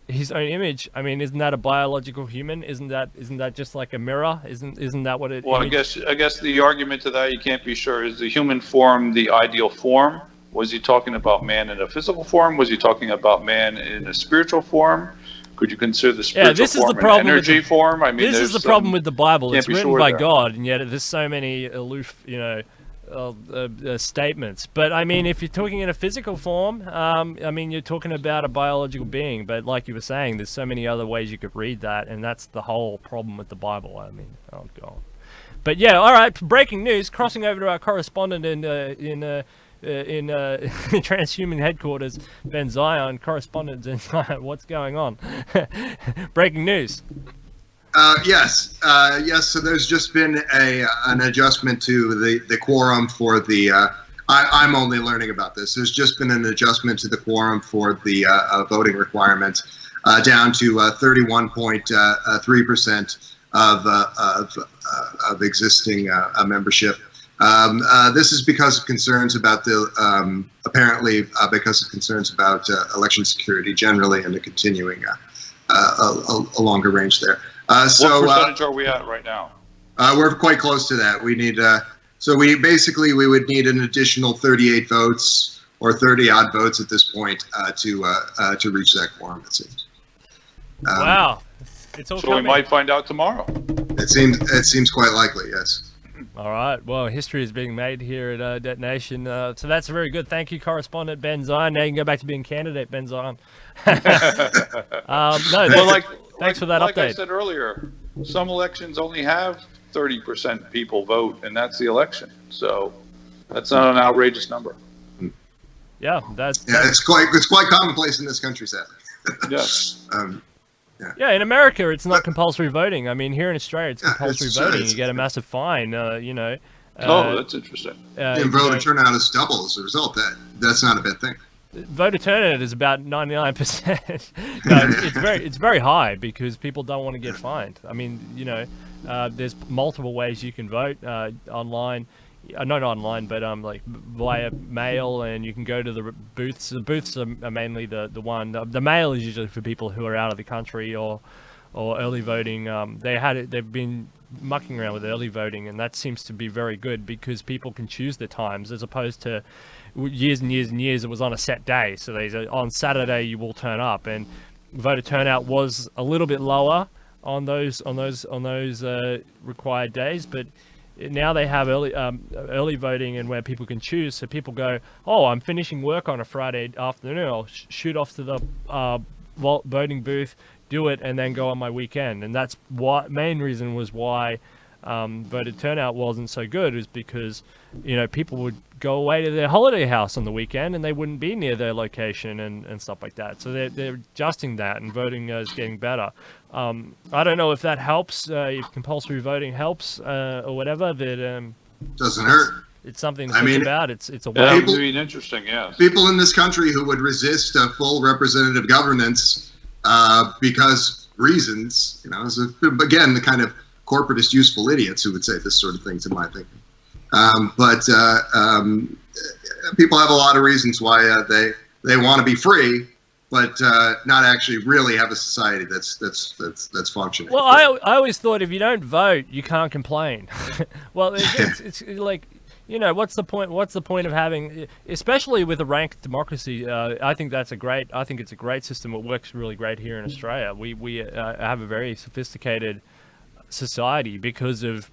his own image. I mean, isn't that a biological human? Isn't that just like a mirror? Isn't that what it? Well, I guess the argument to that, you can't be sure, is the human form the ideal form? Was he talking about man in a physical form? Was he talking about man in a spiritual form? Could you consider the spiritual form an energy form? I mean, this is the problem with the Bible. It's written by God, and yet there's so many aloof, statements. But I mean, if you're talking in a physical form, I mean, you're talking about a biological being. But like you were saying, there's so many other ways you could read that, and that's the whole problem with the Bible. I mean, oh God. But yeah, all right. Breaking news. Crossing over to our correspondent in Transhuman headquarters, Ben Zion, correspondent in Zion. What's going on? Breaking news. Yes. So there's just been an adjustment to the quorum for the. I'm only learning about this. There's just been an adjustment to the quorum for the voting requirement, down to 31.3% of existing membership. This is because of concerns about apparently because of concerns about election security generally, and the continuing a longer range there. What percentage are we at right now? We're quite close to that. We need so we would need an additional 38 votes or 30 odd votes at this point to reach that quorum. It seems. Wow, it's all coming. We might find out tomorrow. It seems quite likely. Yes. All right. Well, history is being made here at Detonation. So that's very good. Thank you, correspondent Ben Zion. Now you can go back to being candidate Ben Zion. Thanks for that update. Like I said earlier, some elections only have 30% people vote, and that's the election. So that's not an outrageous number. Yeah, it's quite commonplace in this country, sadly. Yes. Yeah, in America, it's not compulsory voting. I mean, here in Australia, it's compulsory voting. You get a massive fine, that's interesting. Voter turnout is double as a result. That's not a bad thing. Voter turnout is about 99%. No, it's very high because people don't want to get fined. I mean, there's multiple ways you can vote online. Not online, but like via mail, and you can go to the booths. The booths are mainly the one. The mail is usually for people who are out of the country or early voting. They've been mucking around with early voting, and that seems to be very good because people can choose the times as opposed to years and years and years. It was on a set day, so they say on Saturday you will turn up, and voter turnout was a little bit lower on those required days, but now they have early voting, and where people can choose. So people go, oh, I'm finishing work on a Friday afternoon. I'll shoot off to the voting booth, do it, and then go on my weekend. And that's main reason was why voter turnout wasn't so good is because, people would go away to their holiday house on the weekend and they wouldn't be near their location and stuff like that. So they're adjusting that, and voting is getting better. I don't know if that helps, if compulsory voting helps or whatever. That doesn't hurt. It's something to think about. It's a way. That would be interesting. Yeah. People in this country who would resist a full representative governance because reasons, again, the kind of corporatist useful idiots who would say this sort of things, in my thinking. But people have a lot of reasons why they want to be free, but not actually really have a society that's functioning. Well, I always thought if you don't vote, you can't complain. Well, it's like, what's the point? What's the point of having, especially with a ranked democracy? I think it's a great system. It works really great here in Australia. We have a very sophisticated society because of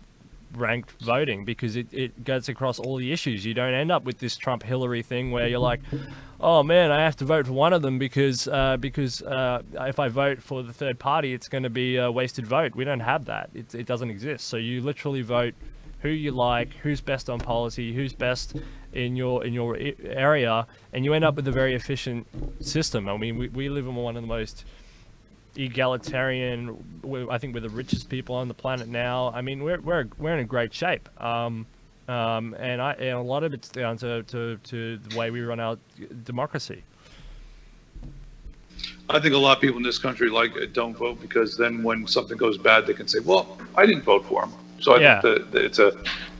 ranked voting, because it goes across all the issues. You don't end up with this Trump-Hillary thing where you're like, oh man, I have to vote for one of them because if I vote for the third party, it's going to be a wasted vote. We don't have that. It doesn't exist. So you literally vote who you like, who's best on policy, who's best in your area, and you end up with a very efficient system. I mean, we live in one of the most egalitarian, I think we're the richest people on the planet now. I mean, we're in a great shape, and a lot of it's down to the way we run our democracy. I think a lot of people in this country don't vote because then when something goes bad, they can say, "Well, I didn't vote for him." So I think it's a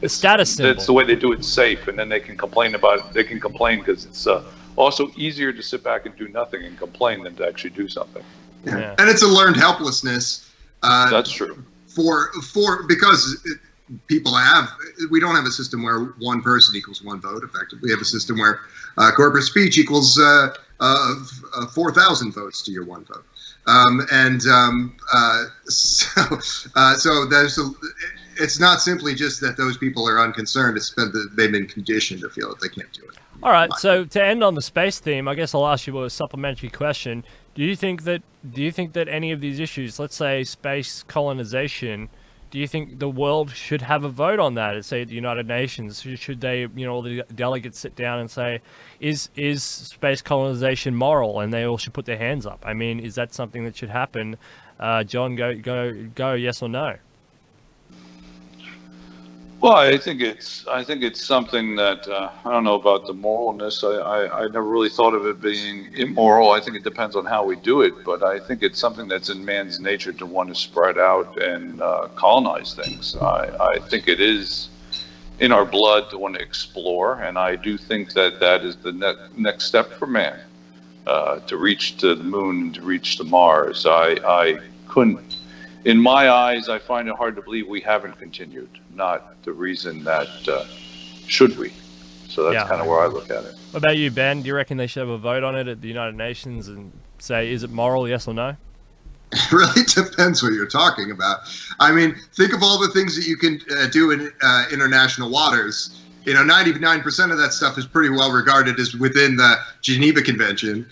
status symbol. That's the way they do it safe, and then they can complain about it. They can complain because it's also easier to sit back and do nothing and complain than to actually do something. Yeah. And it's a learned helplessness. That's true. Because we don't have a system where one person equals one vote. Effectively, we have a system where corporate speech equals 4,000 votes to your one vote. So there's it's not simply just that those people are unconcerned. It's that they've been conditioned to feel that they can't do it. All right. So to end on the space theme, I guess I'll ask you a supplementary question. Do you think that any of these issues, let's say space colonization, do you think the world should have a vote on that? Say at the United Nations, should they, all the delegates sit down and say, is space colonization moral? And they all should put their hands up. I mean, is that something that should happen? John, go, yes or no? Well, I think it's something that I don't know about the moralness. I never really thought of it being immoral. I think it depends on how we do it, but I think it's something that's in man's nature to want to spread out and colonize things. I think it is in our blood to want to explore, and I do think that is the next step for man, to reach to the moon and to reach to Mars. I couldn't. In my eyes, I find it hard to believe we haven't continued. Not the reason that should we. So that's kind of where I look at it. What about you, Ben? Do you reckon they should have a vote on it at the United Nations and say, is it moral, yes or no? It really depends what you're talking about. I mean, think of all the things that you can do in international waters. 99% of that stuff is pretty well regarded as within the Geneva Convention.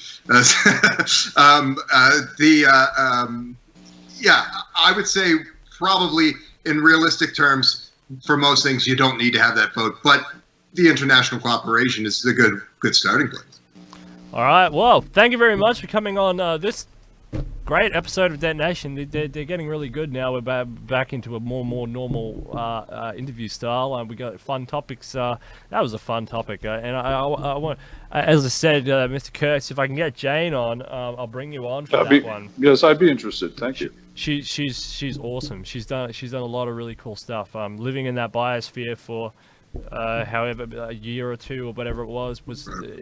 I would say probably in realistic terms, for most things, you don't need to have that vote. But the international cooperation is a good starting place. All right. Well, thank you very much for coming on this great episode of Detonation. They're getting really good now. We're back into a more normal interview style. We got fun topics. That was a fun topic. And I want, as I said, Mr. Kerecz, if I can get Jane on, I'll bring you on for that one. Yes, I'd be interested. Thank you. She's awesome. She's done a lot of really cool stuff. Living in that biosphere for however a year or two or whatever it was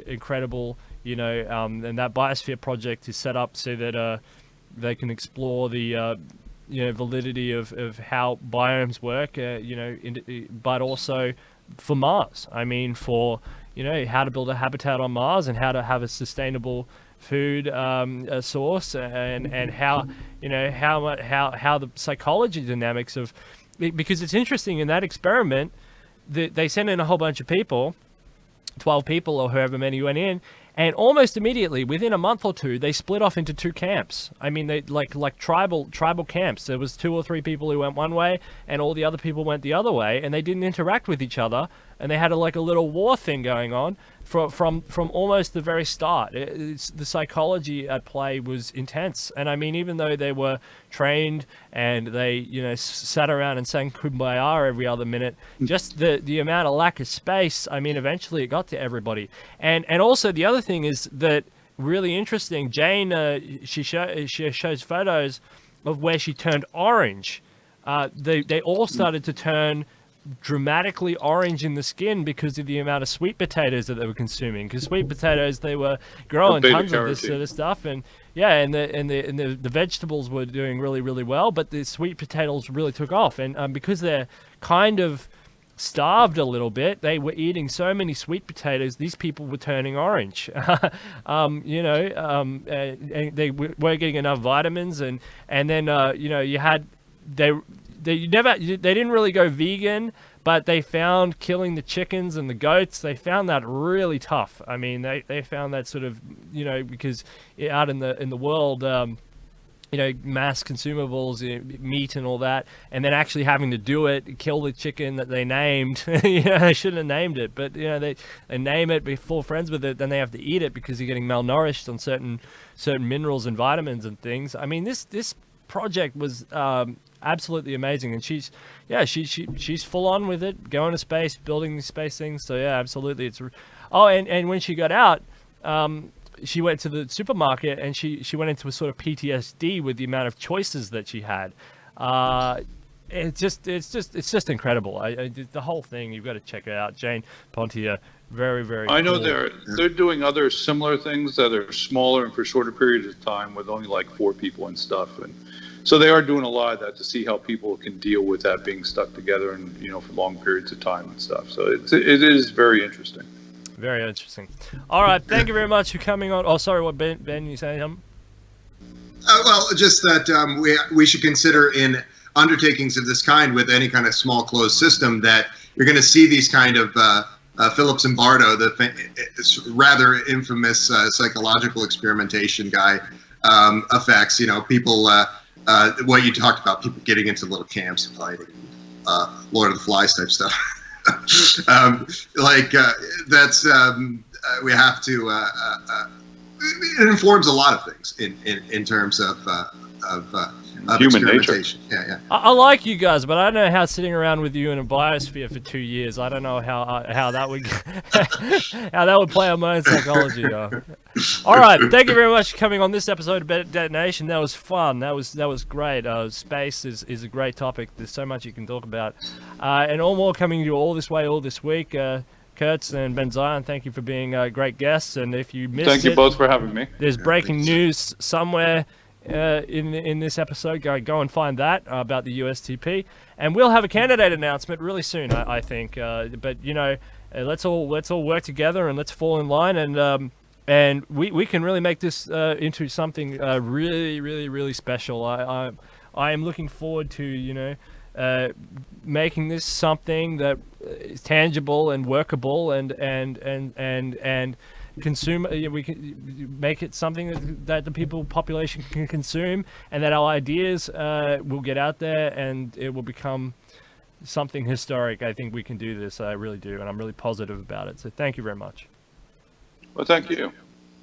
incredible. And that biosphere project is set up so that they can explore the validity of how biomes work. But also for Mars. I mean, for how to build a habitat on Mars and how to have a sustainable food source and how the psychology dynamics of, because it's interesting in that experiment that they sent in a whole bunch of people, 12 people or however many went in, And almost immediately, within a month or two, they split off into two camps. I mean, they like tribal camps. There was 2 or 3 people who went one way, and all the other people went the other way, and they didn't interact with each other, and they had a little war thing going on from almost the very start. The psychology at play was intense, and I mean, even though they were trained and they sat around and sang Kumbaya every other minute, just the amount of lack of space. I mean, eventually it got to everybody, and also the other thing is that really interesting. Jane, she shows photos of where she turned orange. They all started to turn dramatically orange in the skin because of the amount of sweet potatoes that they were consuming. Because sweet potatoes, they were growing tons of this sort of stuff, and the vegetables were doing really, really well, but the sweet potatoes really took off. And because they're kind of starved a little bit, they were eating so many sweet potatoes, these people were turning orange. And they weren't getting enough vitamins, and then you had they didn't really go vegan, but they found killing the chickens and the goats, they found that really tough. I mean, they found that sort of, because out in the world, mass consumables, meat and all that, and then actually having to do it, kill the chicken that they named. They shouldn't have named it, but they name it, be full friends with it, then they have to eat it because you're getting malnourished on certain minerals and vitamins and things. I mean, this project was absolutely amazing, and she's full on with it, going to space, building these space things. So yeah, absolutely. And when she got out, she went to the supermarket, and she went into a sort of PTSD with the amount of choices that she had. It's just incredible. The whole thing, you've got to check it out. Jane Pontier, very, very I know cool. they're doing other similar things that are smaller and for shorter periods of time with only like 4 people and stuff, and so they are doing a lot of that to see how people can deal with that being stuck together and for long periods of time and stuff. So it is very interesting. Very interesting. All right, thank you very much for coming on. Oh, sorry, what Ben, you saying something? Well, just that we should consider in undertakings of this kind, with any kind of small closed system, that you're going to see these kind of Phillips and Bardo, the rather infamous psychological experimentation guy, effects. People, what you talked about, people getting into little camps and fighting, Lord of the Flies type stuff. That's we have to. It informs a lot of things in terms of human experimentation. nature. Yeah. I like you guys, but I don't know how sitting around with you in a biosphere for 2 years, I don't know how that would how that would play on my own psychology. Though. All right, thank you very much for coming on this episode of Detonation. That was fun. That was great. Space is a great topic. There's so much you can talk about, and all more coming to you all this week. Kerecz and Ben Zion, thank you for being great guests. And if you missed it, thank you both for having me. There's breaking news somewhere in this episode. Go and find that about the USTP, and we'll have a candidate announcement really soon, I think. But let's all work together and let's fall in line, and we can really make this into something really, really, really special. I am looking forward to making this something that is tangible and workable and consume. We can make it something that the population can consume, and that our ideas will get out there, and it will become something historic. I think we can do this. I really do, and I'm really positive about it. So thank you very much. Well, thank you.